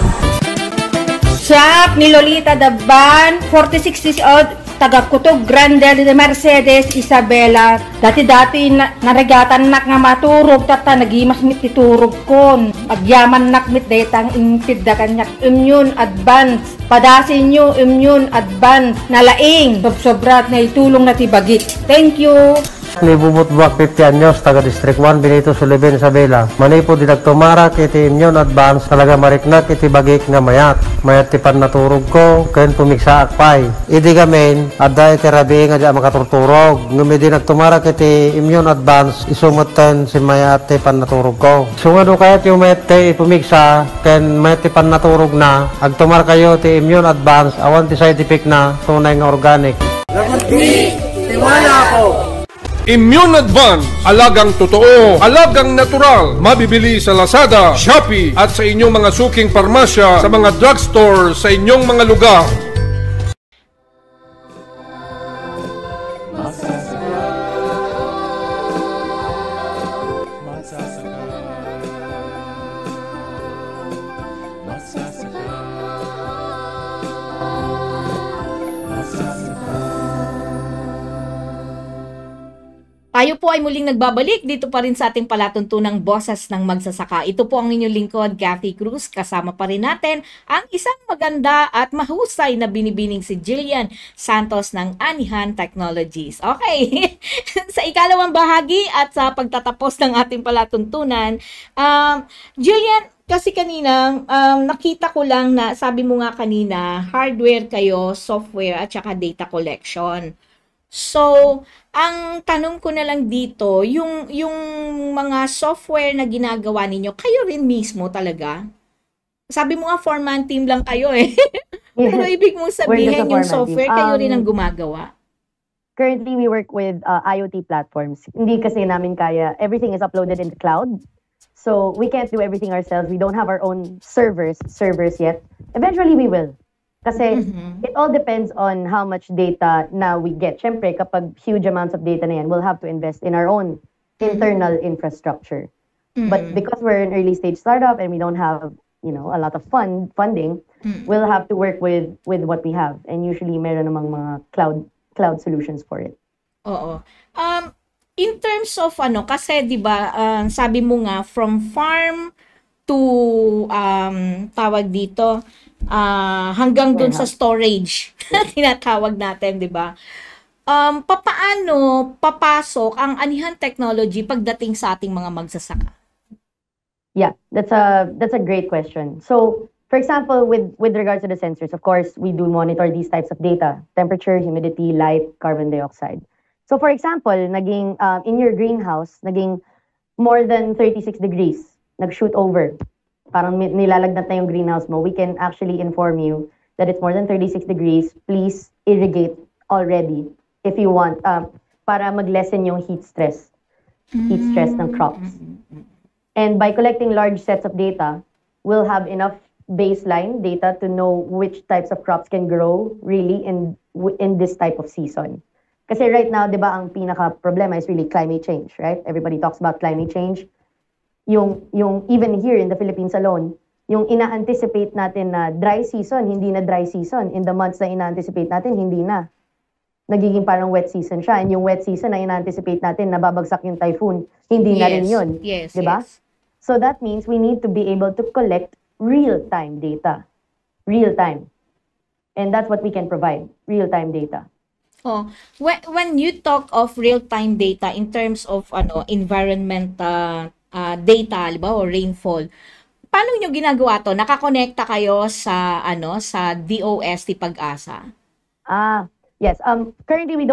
Shop ni Lolita Daban, 46 years old, taga Kutog Grande de Mercedes, Isabela. Dati-dati naragatan nak nga maturog, tata nagimas mit titurog kon. Agyaman nak mit detang intid da kanyak Immune Advance. Padasin nyo Immune Advance na laing. Sobrat na itulong na tibagit. Thank you. Libubot buwak 50 anyos, taga District 1, Benito Sullivan, Isabela. Manay po dinagtumarak, iti Immune Advance, talaga mariknak, iti bagik nga mayat. Mayat tipan naturog ko, kayan pumiksa akpay. Idi gamin, adda iti rabi nga dyan makaturturog. Ngumi dinagtumarak, iti Immune Advance, isumutan si mayat tipan naturog ko. Sungado kayat yung mayat ti pumiksa, kayan mayat tipan naturog na, agtumar kayo ti Immune Advance, awan ti side effect na, tunay nga organic. Tiwala ko. Immune Advance, alagang totoo, alagang natural, mabibili sa Lazada, Shopee at sa inyong mga suking parmasya, sa mga drugstore, sa inyong mga lugar. Tayo po ay muling nagbabalik dito pa rin sa ating palatuntunang Boses ng Magsasaka. Ito po ang inyong lingkod, Cathy Cruz. Kasama pa rin natin ang isang maganda at mahusay na binibining si Gillian Santos ng Anihan Technologies. Okay, sa ikalawang bahagi at sa pagtatapos ng ating palatuntunan, Gillian, kasi kanina, nakita ko lang na sabi mo nga kanina, hardware kayo, software at saka data collection. So, ang tanong ko na lang dito, yung mga software na ginagawa ninyo, kayo rin mismo talaga? Sabi mo nga, four-man team lang kayo eh. Pero ibig mong sabihin yung software, kayo rin ang gumagawa? Currently, we work with IoT platforms. Hindi kasi namin kaya, everything is uploaded in the cloud. So, we can't do everything ourselves. We don't have our own servers yet. Eventually, we will. Kasi it all depends on how much data na we get. Siyempre, kapag huge amounts of data na yan, we'll have to invest in our own internal infrastructure. But because we're an early stage startup and we don't have, a lot of funding, we'll have to work with what we have. And usually, meron namang mga cloud solutions for it. Oo. In terms of kasi 'di ba, sabi mo nga from farm to tawag dito hanggang dun sa storage tinatawag natin, 'di ba? Papaano papasok ang Anihan Technology pagdating sa ating mga magsasaka? Yeah, that's a great question. So, for example, with regards to the sensors, of course, we do monitor these types of data: temperature, humidity, light, carbon dioxide. So, for example, naging in your greenhouse, naging more than 36 degrees, nag-shoot over. Parang nilalagnat na yung greenhouse mo. We can actually inform you that it's more than 36 degrees. Please irrigate already if you want, para mag-lessen yung heat stress ng crops. And by collecting large sets of data, we'll have enough baseline data to know which types of crops can grow really in this type of season. Kasi right now, di ba, ang pinaka-problema is really climate change, right? Everybody talks about climate change. Yung even here in the Philippines alone, yung ina-anticipate natin na dry season, hindi na dry season. In the months na ina-anticipate natin, hindi na. Nagiging parang wet season siya. And yung wet season na ina-anticipate natin, nababagsak yung typhoon, hindi na rin yun. Yes, di ba? Yes. So that means we need to be able to collect real-time data. Real-time. And that's what we can provide, real-time data. Oh, when you talk of real-time data in terms of environment data, halimbawa rainfall, paano nyo ginagawa to? Nakakonekta kayo sa sa DOST Pag-asa? Yes. Currently we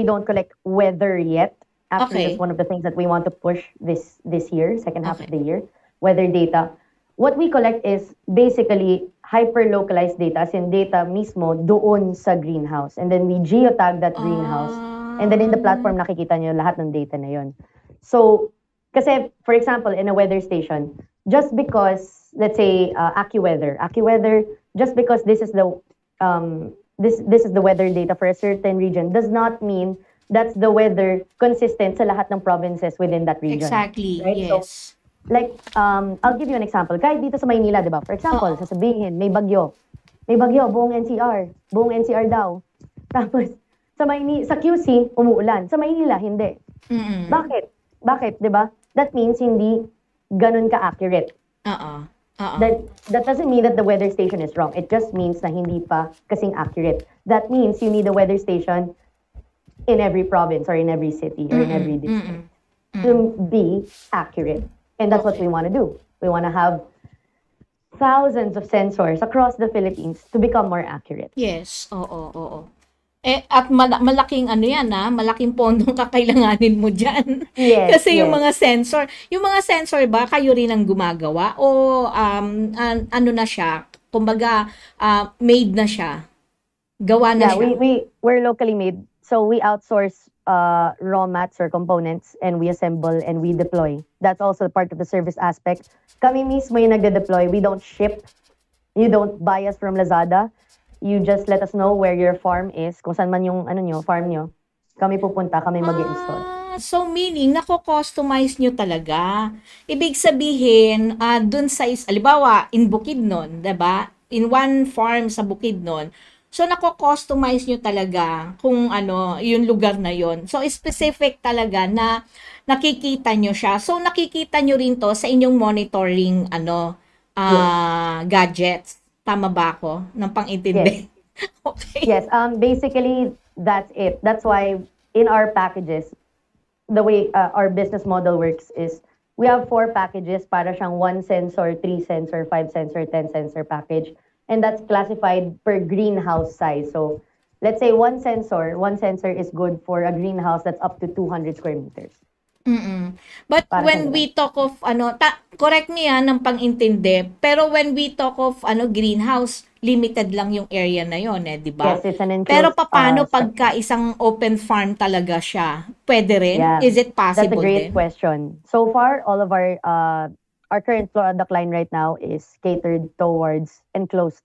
don't collect weather yet. Actually, Okay. that's one of the things that we want to push this year, second half of the year, weather data. What we collect is basically hyper-localized data, as in data mismo doon sa greenhouse. And then we geotag that greenhouse. And then in the platform, nakikita nyo lahat ng data na yun. So, kasi, for example, in a weather station, just because, let's say, AccuWeather, just because this is the this is the weather data for a certain region, does not mean that's the weather consistent sa lahat ng provinces within that region. Exactly, right? yes. So, like, I'll give you an example. Kahit dito sa Maynila, di ba? For example, sasabihin, may bagyo. May bagyo, buong NCR daw. Tapos, sa QC, umuulan. Sa Maynila, hindi. Bakit? Di ba? That means hindi ganun ka-accurate. That doesn't mean that the weather station is wrong. It just means na hindi pa kasing accurate. That means you need a weather station in every province or in every city or in every district to be accurate. And that's what we want to do. We want to have thousands of sensors across the Philippines to become more accurate. Yes, oo. At malaking malaking pondong kakailanganin mo dyan. Yes, Kasi yung yes. mga sensor ba, kayo rin ang gumagawa? O ano na siya? Kumbaga, made na siya? Gawa na siya? We're locally made. So we outsource raw mats or components and we assemble and we deploy. That's also part of the service aspect. Kami mismo yung nagde-deploy. We don't ship. You don't buy us from Lazada. You just let us know where your farm is. Kung saan man yung farm nyo. Kami pupunta, kami mag-install. So meaning, nako-customize nyo talaga. Ibig sabihin, dun sa alibawa, in Bukidnon, diba? In one farm sa Bukidnon, so, nako-customize nyo talaga kung yung lugar na yon. So, specific talaga na nakikita nyo siya. So, nakikita nyo rin to sa inyong monitoring, gadgets. Tama ba ako? Ng pang-intindi? Yes. Okay. Yes, basically, that's it. That's why in our packages, the way our business model works is we have 4 packages para siyang 1 sensor, 3 sensor, 5 sensor, 10 sensor package. And that's classified per greenhouse size. So let's say one sensor is good for a greenhouse that's up to 200 square meters. But Para when sa we talk of correct me ng pang-intindi, pero when we talk of greenhouse, limited lang yung area na yon, di ba? Yes, it's an enclosed, Pero paano structure. pagka isang open farm talaga siya? Pwede rin? Yeah, Is it possible that's a great din? question. So far, all of our current product line right now is catered towards enclosed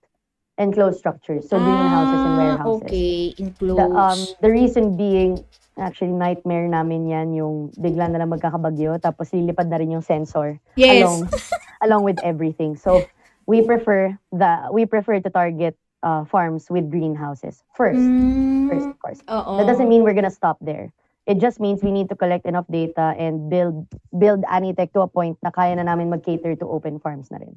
structures, so greenhouses and warehouses. Okay, enclosed. The reason being, actually nightmare namin yan, yung bigla na lang magkakabagyo, tapos lilipad na rin yung sensor Yes. along with everything. So we prefer to target farms with greenhouses first, of course. That doesn't mean we're gonna stop there. It just means we need to collect enough data and build Anitech to a point na kaya na namin mag-cater to open farms na rin.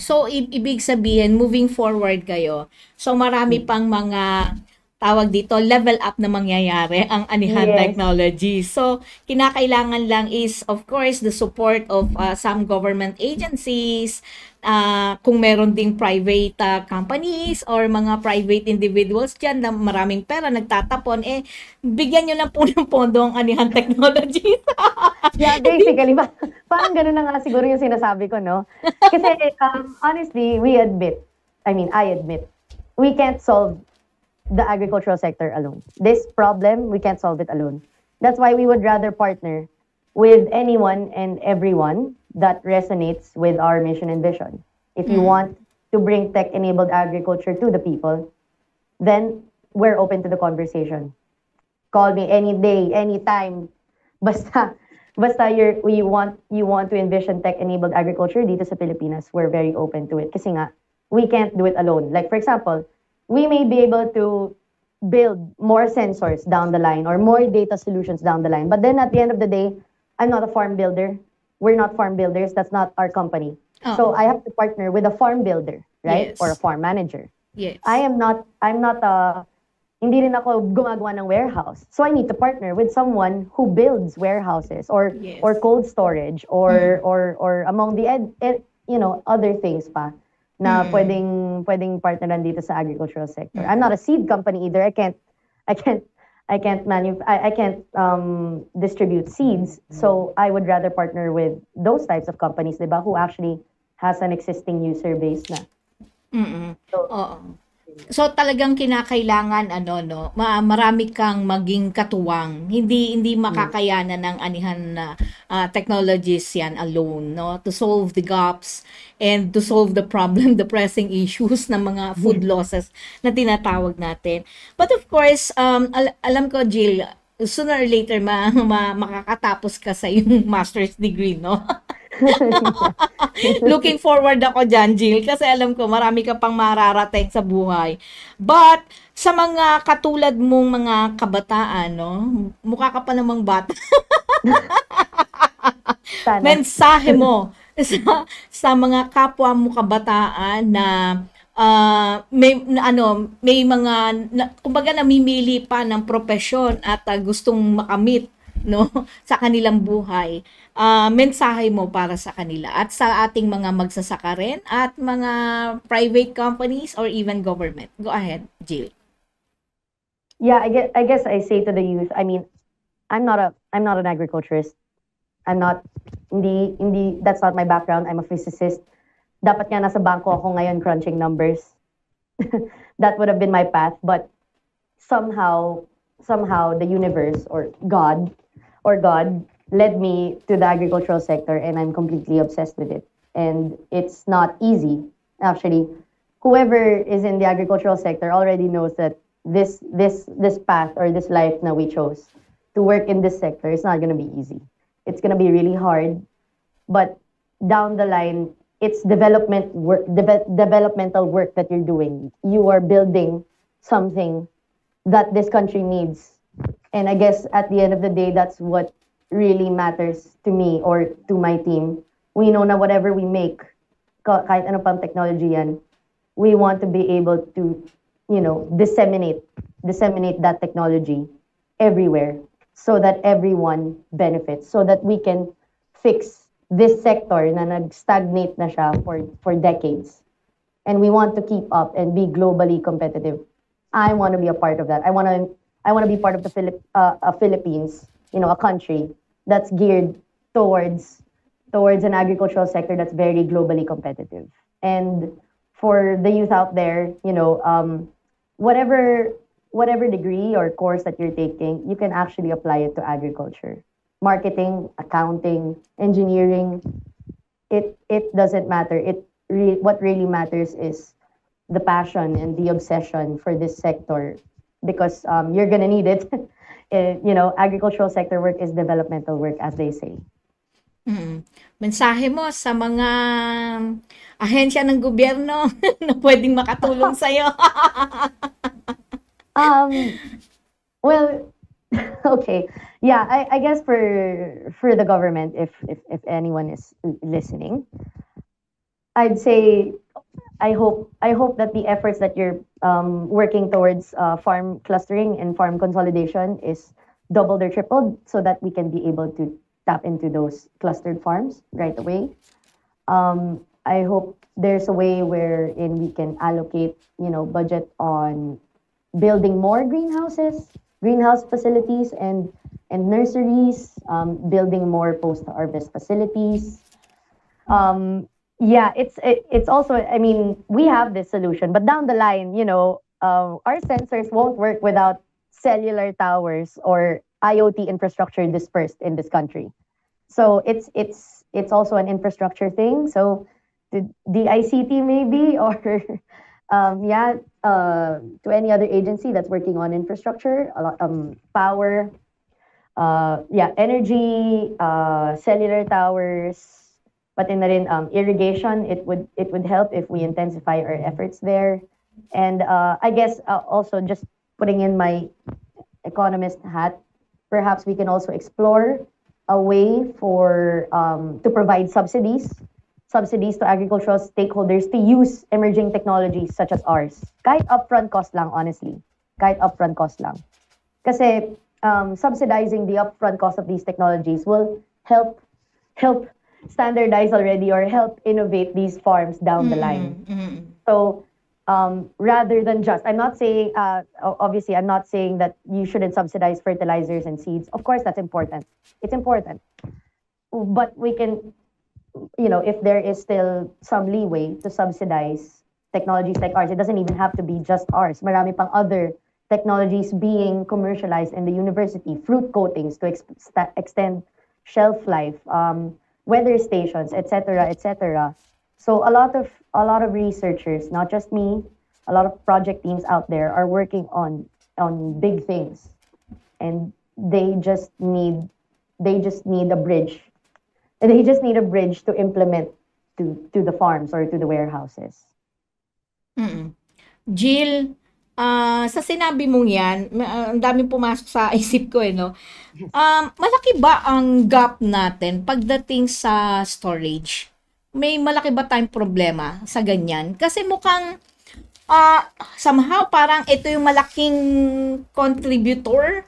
So, ibig sabihin, moving forward kayo, so marami pang mga tawag dito, level up na mangyayari ang Anihan Yes. Technologies. So, kinakailangan lang is, of course, the support of some government agencies, kung meron ding private companies or mga private individuals dyan na maraming pera, nagtatapon, bigyan nyo lang po ng pondo ang Anihan Technologies. Yeah, basically, parang ganun na nga siguro yung sinasabi ko, no? Kasi, honestly, I admit, we can't solve the agricultural sector alone. This problem, we can't solve it alone. That's why we would rather partner with anyone and everyone that resonates with our mission and vision. If you want to bring tech-enabled agriculture to the people, then we're open to the conversation. Call me any day, anytime. Basta you want to envision tech-enabled agriculture dito sa Pilipinas, we're very open to it. Kasi nga, we can't do it alone. Like, for example, we may be able to build more sensors down the line or more data solutions down the line. But then at the end of the day, I'm not a farm builder. we're not farm builders. That's not our company. So I have to partner with a farm builder, right? Yes. Or a farm manager. Yes. I'm not hindi rin ako gumagawa ng warehouse. So I need to partner with someone who builds warehouses or Yes. cold storage or among the other things pa na pwedeng partneran dito sa agricultural sector. I'm not a seed company either. I can't distribute seeds. So I would rather partner with those types of companies, 'di ba, who actually has an existing user base na. So talagang kinakailangan marami kang maging katuwang. Hindi makakayanan ng Anihan Technologies yan alone, no, to solve the gaps and to solve the problem, the pressing issues ng mga food losses na tinatawag natin. But of course, alam ko, Jill, sooner or later makakatapos ka sa yung master's degree, no? Looking forward ako dyan, Jill, kasi alam ko marami ka pang mararating sa buhay. But sa mga katulad mong mga kabataan, no, mukha ka pa namang bata. Mensahe mo sa mga kapwa mo kabataan na may mga kumbaga namimili pa ng profesyon at gustong makamit, no, sa kanilang buhay. Mensahe mo para sa kanila at sa ating mga magsasaka rin at mga private companies or even government. Go ahead, Jill. Yeah, I guess I say to the youth, I mean, I'm not an agriculturist. I'm not hindi that's not my background. I'm a physicist. Dapat nga nasa bangko ako ngayon crunching numbers. That would have been my path, but somehow the universe or God led me to the agricultural sector, and I'm completely obsessed with it. And it's not easy. Actually, whoever is in the agricultural sector already knows that this path or this life that we chose to work in this sector is not going to be easy. It's going to be really hard, but down the line, it's developmental work that you're doing. You are building something that this country needs. And I guess at the end of the day, that's what really matters to me or to my team. We know na whatever we make, kahit ano pang technology yan, we want to be able to, disseminate that technology everywhere so that everyone benefits, so that we can fix this sector na nag-stagnate na siya for decades. And we want to keep up and be globally competitive. I want to be a part of that. I want to be part of the Philippines, a country that's geared towards an agricultural sector that's very globally competitive. And for the youth out there, whatever degree or course that you're taking, you can actually apply it to agriculture. Marketing, accounting, engineering, it doesn't matter. What really matters is the passion and the obsession for this sector, because you're gonna need it. Agricultural sector work is developmental work, as they say. Mensahe mo sa mga ahensya ng gobyerno na pwedeng makatulong sa'yo. Well, okay. Yeah, I guess for the government, if anyone is listening, I'd say I hope that the efforts that you're working towards farm clustering and farm consolidation is doubled or tripled, so that we can be able to tap into those clustered farms right away. I hope there's a way wherein we can allocate, budget on building more greenhouse facilities and nurseries, building more post-harvest facilities. Yeah, it's also, I mean, we have this solution, but down the line, our sensors won't work without cellular towers or IoT infrastructure dispersed in this country. So it's also an infrastructure thing. So the ICT maybe, or to any other agency that's working on infrastructure, power, energy, cellular towers. But in the irrigation, it would help if we intensify our efforts there. And I guess also just putting in my economist hat, perhaps we can also explore a way for to provide subsidies to agricultural stakeholders to use emerging technologies such as ours. Kahit upfront cost lang, honestly. Kahit upfront cost lang. Kasi subsidizing the upfront cost of these technologies will help standardize already or help innovate these farms down the line. So rather than I'm not saying, obviously, I'm not saying that you shouldn't subsidize fertilizers and seeds. Of course, that's important. It's important. But we can, if there is still some leeway to subsidize technologies like ours, it doesn't even have to be just ours. Marami pang other technologies being commercialized in the university, fruit coatings to extend shelf life, weather stations, etc., etc. So a lot of researchers, not just me, a lot of project teams out there are working on big things, and they just need a bridge. They just need a bridge to implement to the farms or to the warehouses. Jill, sa sinabi mong yan, ang daming pumasok sa isip ko no. Malaki ba ang gap natin pagdating sa storage? May malaki ba tayong problema sa ganyan? Kasi mukhang somehow parang ito yung malaking contributor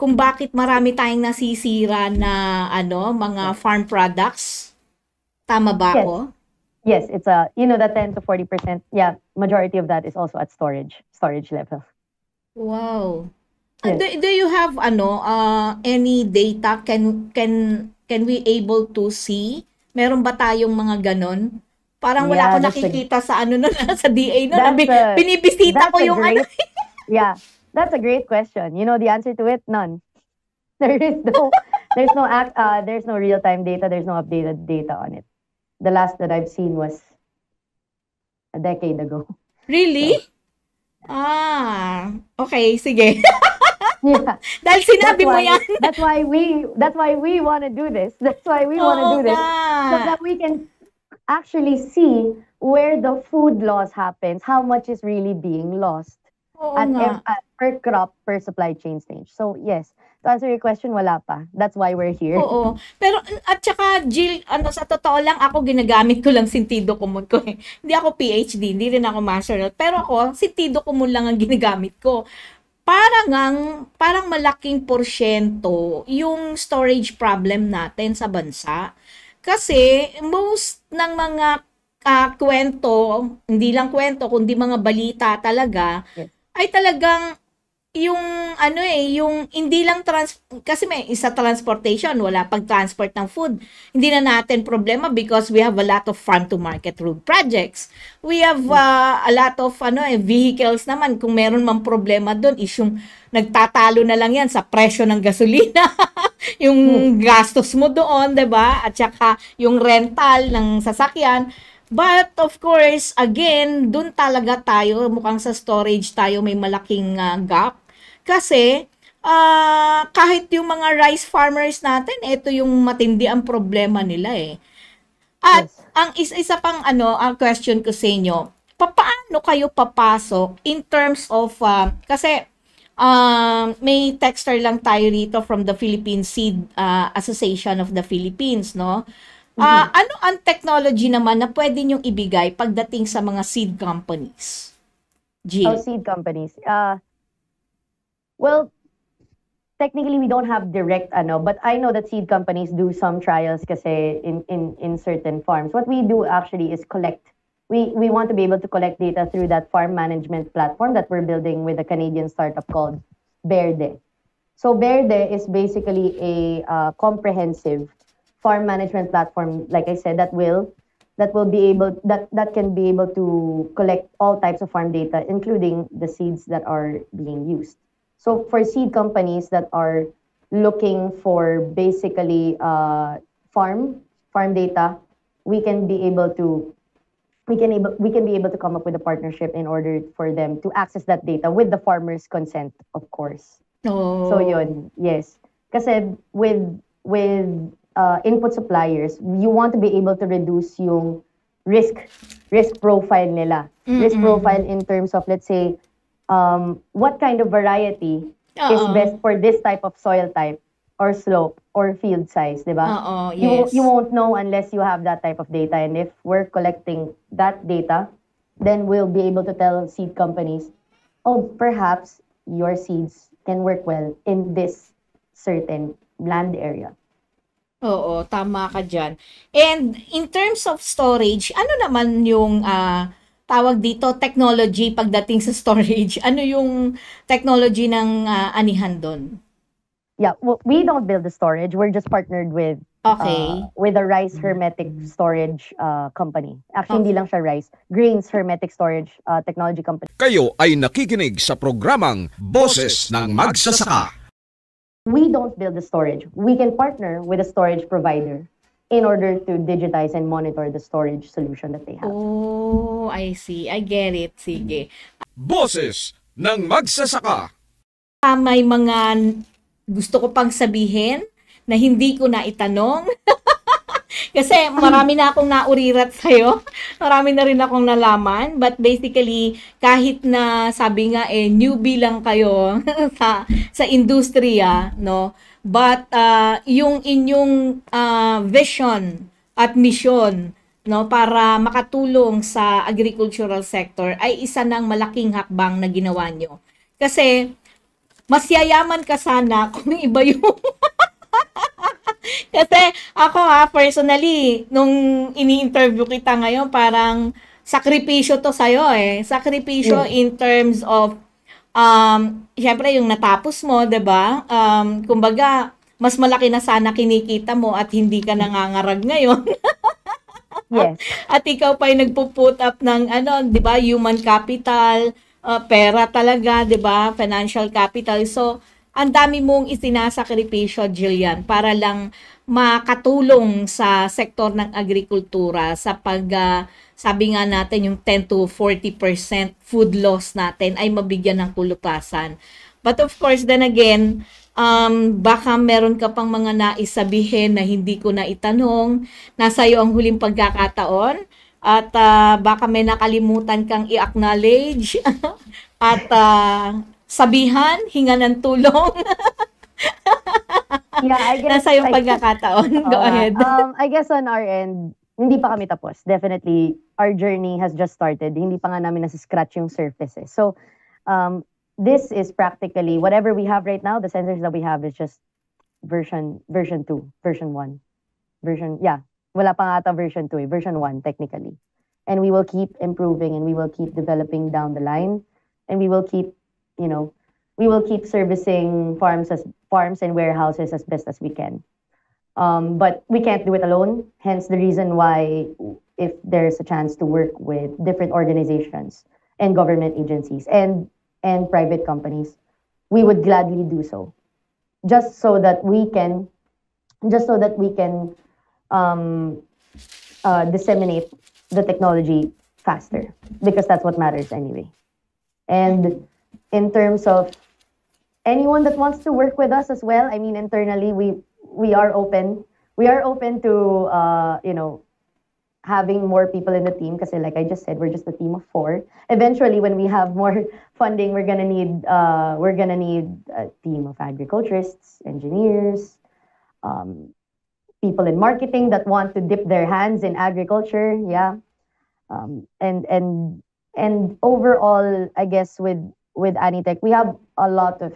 kung bakit marami tayong nasisira na mga farm products. Tama ba ako? Yes, it's that 10 to 40%. Yeah, majority of that is also at storage level. Wow. Yes. Do you have any data can we able to see? Meron ba tayong mga ganon? Parang wala akong nakikita sa sa DA binibisita ko yung Yeah, that's a great question. You know the answer to it? None. There's no real-time data. There's no updated data on it. The last that I've seen was a decade ago. Really? So. Okay, sige. Yeah. Dahil sinabi mo yan. That's why we want to do this. That's why we want to do this. So that we can actually see where the food loss happens, how much is really being lost per crop, per supply chain stage. So yes, to answer your question, wala pa. That's why we're here. Oo. Pero, at saka, Jill, sa totoo lang, ako ginagamit ko lang sentido común ko eh. Hindi ako PhD, hindi rin ako master. Pero ako, sentido común lang ang ginagamit ko. Parang malaking porsyento yung storage problem natin sa bansa. Kasi, most ng mga kwento, hindi lang kwento, kundi mga balita talaga, ay talagang yung yung hindi lang kasi may isa transportation, wala pag-transport ng food. Hindi na natin problema because we have a lot of farm to market road projects. We have a lot of vehicles naman. Kung meron mang problema doon is yung nagtatalo na lang yan sa presyo ng gasolina. Yung gastos mo doon, 'di ba? At saka yung rental ng sasakyan. But of course, again, doon talaga tayo, mukhang sa storage tayo may malaking gap. Kasi kahit yung mga rice farmers natin, ito yung matindi ang problema nila eh. At ang isa pang ang question ko sa inyo, paano kayo papasok in terms of kasi may texter lang tayo rito from the Philippine Seed Association of the Philippines, no? Ano ang technology naman na pwede nyong ibigay pagdating sa mga seed companies? Jill? Seed companies. Well, technically we don't have direct but I know that seed companies do some trials kasi in certain farms. What we do actually is collect. We want to be able to collect data through that farm management platform that we're building with a Canadian startup called Verde. So Verde is basically a comprehensive farm management platform, like I said, that can be able to collect all types of farm data, including the seeds that are being used. So for seed companies that are looking for basically farm data, we can be able to come up with a partnership in order for them to access that data with the farmer's consent, of course. Oh. So yun, yes. Kasi with input suppliers, you want to be able to reduce yung risk profile nila. Risk profile in terms of, let's say, what kind of variety is best for this type of soil type or slope or field size, di ba? Oo, yes. You won't know unless you have that type of data. And if we're collecting that data, then we'll be able to tell seed companies, oh, perhaps your seeds can work well in this certain land area. Oo, tama ka dyan. And in terms of storage, ano naman yung tawag dito, technology pagdating sa storage? Ano yung technology ng Anihan doon? Yeah, we don't build the storage. We're just partnered with a rice hermetic storage company. Actually, hindi lang siya rice. Grains hermetic storage technology company. Kayo ay nakikinig sa programang Boses ng Magsasaka. We don't build the storage. We can partner with a storage provider in order to digitize and monitor the storage solution that they have. Oh, I see. I get it. Sige. Boses ng Magsasaka. May mga gusto ko pang sabihin na hindi ko na itanong. Kasi marami na akong naurirat sa'yo. Marami na rin akong nalaman. But basically, kahit na sabi nga newbie lang kayo sa industriya, no? But yung inyong vision at mission, no, para makatulong sa agricultural sector ay isa ng malaking hakbang na ginawa nyo. Kasi mas yayaman ka sana kung iba yung kasi ako personally, nung ini-interview kita ngayon, parang sakripisyo to sa'yo Sakripisyo in terms of, syempre yung natapos mo, diba? Kumbaga, mas malaki na sana kinikita mo at hindi ka nangangarag ngayon. Yes. At ikaw pa yung nagpo-put up ng, diba, human capital, pera talaga, diba? Financial capital. So, ang dami mong isinasakripisyo, Gillian, para lang makatulong sa sektor ng agrikultura sa sabi nga natin yung 10 to 40% food loss natin ay mabigyan ng kulupasan. But of course, then again, baka meron ka pang mga naisabihin na hindi ko na itanong, nasa iyo ang huling pagkakataon, at baka may nakalimutan kang i-acknowledge at sabihan, hinga ng tulong. Yeah, I guess nasa yung pagkakataon. Go ahead. I guess on our end, hindi pa kami tapos. Definitely, our journey has just started. Hindi pa nga namin nasa-scratch yung surfaces. So, this is practically, whatever we have right now, the sensors that we have is just version 2, version 1. Wala pa nga ata version 2 version 1 technically. And we will keep improving and we will keep developing down the line. And we will keep servicing farms and warehouses as best as we can. But we can't do it alone. Hence the reason why, if there's a chance to work with different organizations and government agencies and private companies, we would gladly do so. Just so that we can disseminate the technology faster, because that's what matters anyway. And in terms of anyone that wants to work with us as well, I mean, internally, we are open. We are open to, having more people in the team. Because like I just said, we're just a team of 4. Eventually, when we have more funding, we're gonna need a team of agriculturists, engineers, people in marketing that want to dip their hands in agriculture. Yeah, and overall, I guess with Anitech, we have a lot of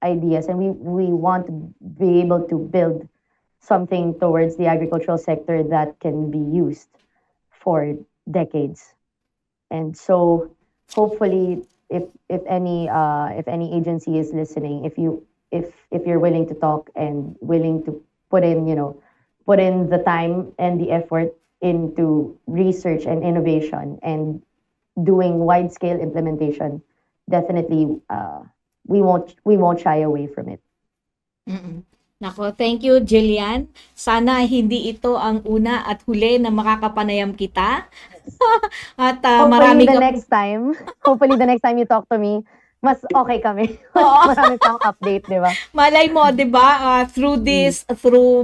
ideas, and we want to be able to build something towards the agricultural sector that can be used for decades. And so, hopefully, if any agency is listening, if you're willing to talk and willing to put in the time and the effort into research and innovation and doing wide-scale implementation, definitely we won't shy away from it. Nako, thank you, Gillian. Sana hindi ito ang una at huli na makakapanayam kita. At hopefully the next time you talk to me, mas okay kami. Marami pang update, di ba? Malay mo, di ba, through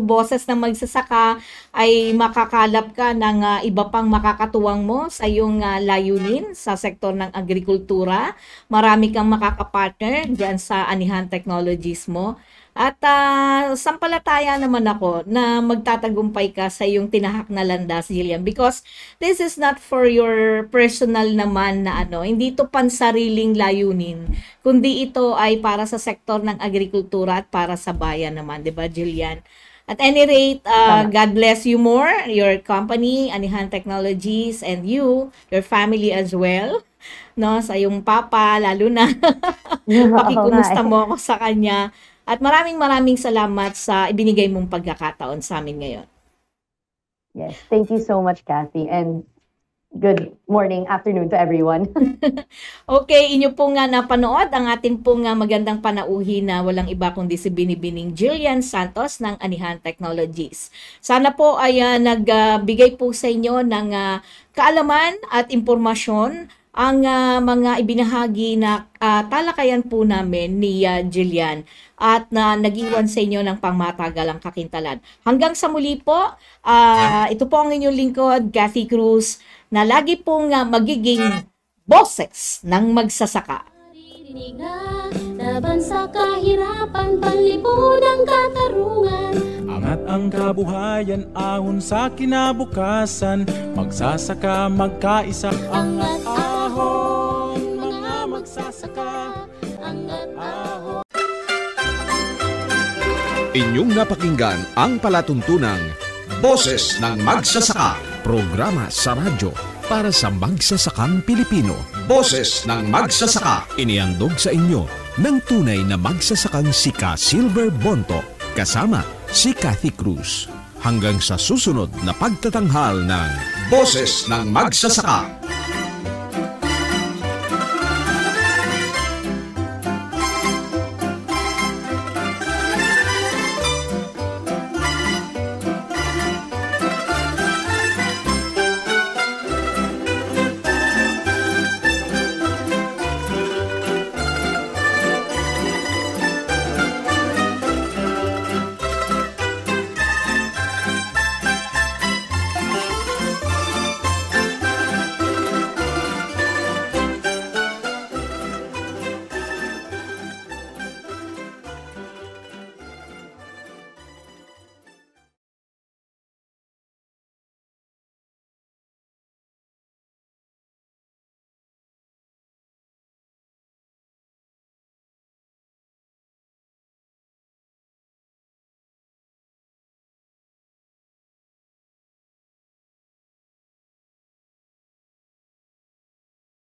Boses ng Magsasaka, ay makakalap ka ng iba pang makakatuwang mo sa iyong layunin sa sektor ng agrikultura. Marami kang makakapartner dyan sa Anihan Technologies mo. At sampalataya naman ako na magtatagumpay ka sa iyong tinahak na landas, Gillian, because this is not for your personal naman na hindi ito pansariling layunin, kundi ito ay para sa sektor ng agrikultura at para sa bayan naman, 'di ba, Gillian? At any rate, God bless you more, your company, Anihan Technologies, and you, your family as well. No, sa iyong papa, lalo na pakikumusta mo ako sa kanya. At maraming salamat sa ibinigay mong pagkakataon sa amin ngayon. Yes, thank you so much, Cathy, and good morning, afternoon to everyone. Okay, inyo po nga napanood ang ating po nga magandang panauhin na walang iba kundi si Binibining Gillian Santos ng Anihan Technologies. Sana po ay nagbigay po sa inyo ng kaalaman at impormasyon ang mga ibinahagi na talakayan po namin ni Gillian at na nag-iwan sa inyo ng pangmatagalang kakintalan. Hanggang sa muli po, ito po ang inyong lingkod, Cathy Cruz, na lagi pong magiging boses ng magsasaka. Laban sa kahirapan, panlipunang katarungan. Angat ang kabuhayan, ahon sa kinabukasan. Magsasaka, magkaisa. Angat ahon, mga magsasaka. Angat ahon. Inyong napakinggan ang palatuntunang Boses ng Magsasaka, programa sa radyo para sa magsasakang Pilipino. Boses ng Magsasaka, inihandog sa inyo ng tunay na magsasakang si Ka Silver Bonto kasama si Cathy Cruz. Hanggang sa susunod na pagtatanghal ng Boses ng Magsasaka.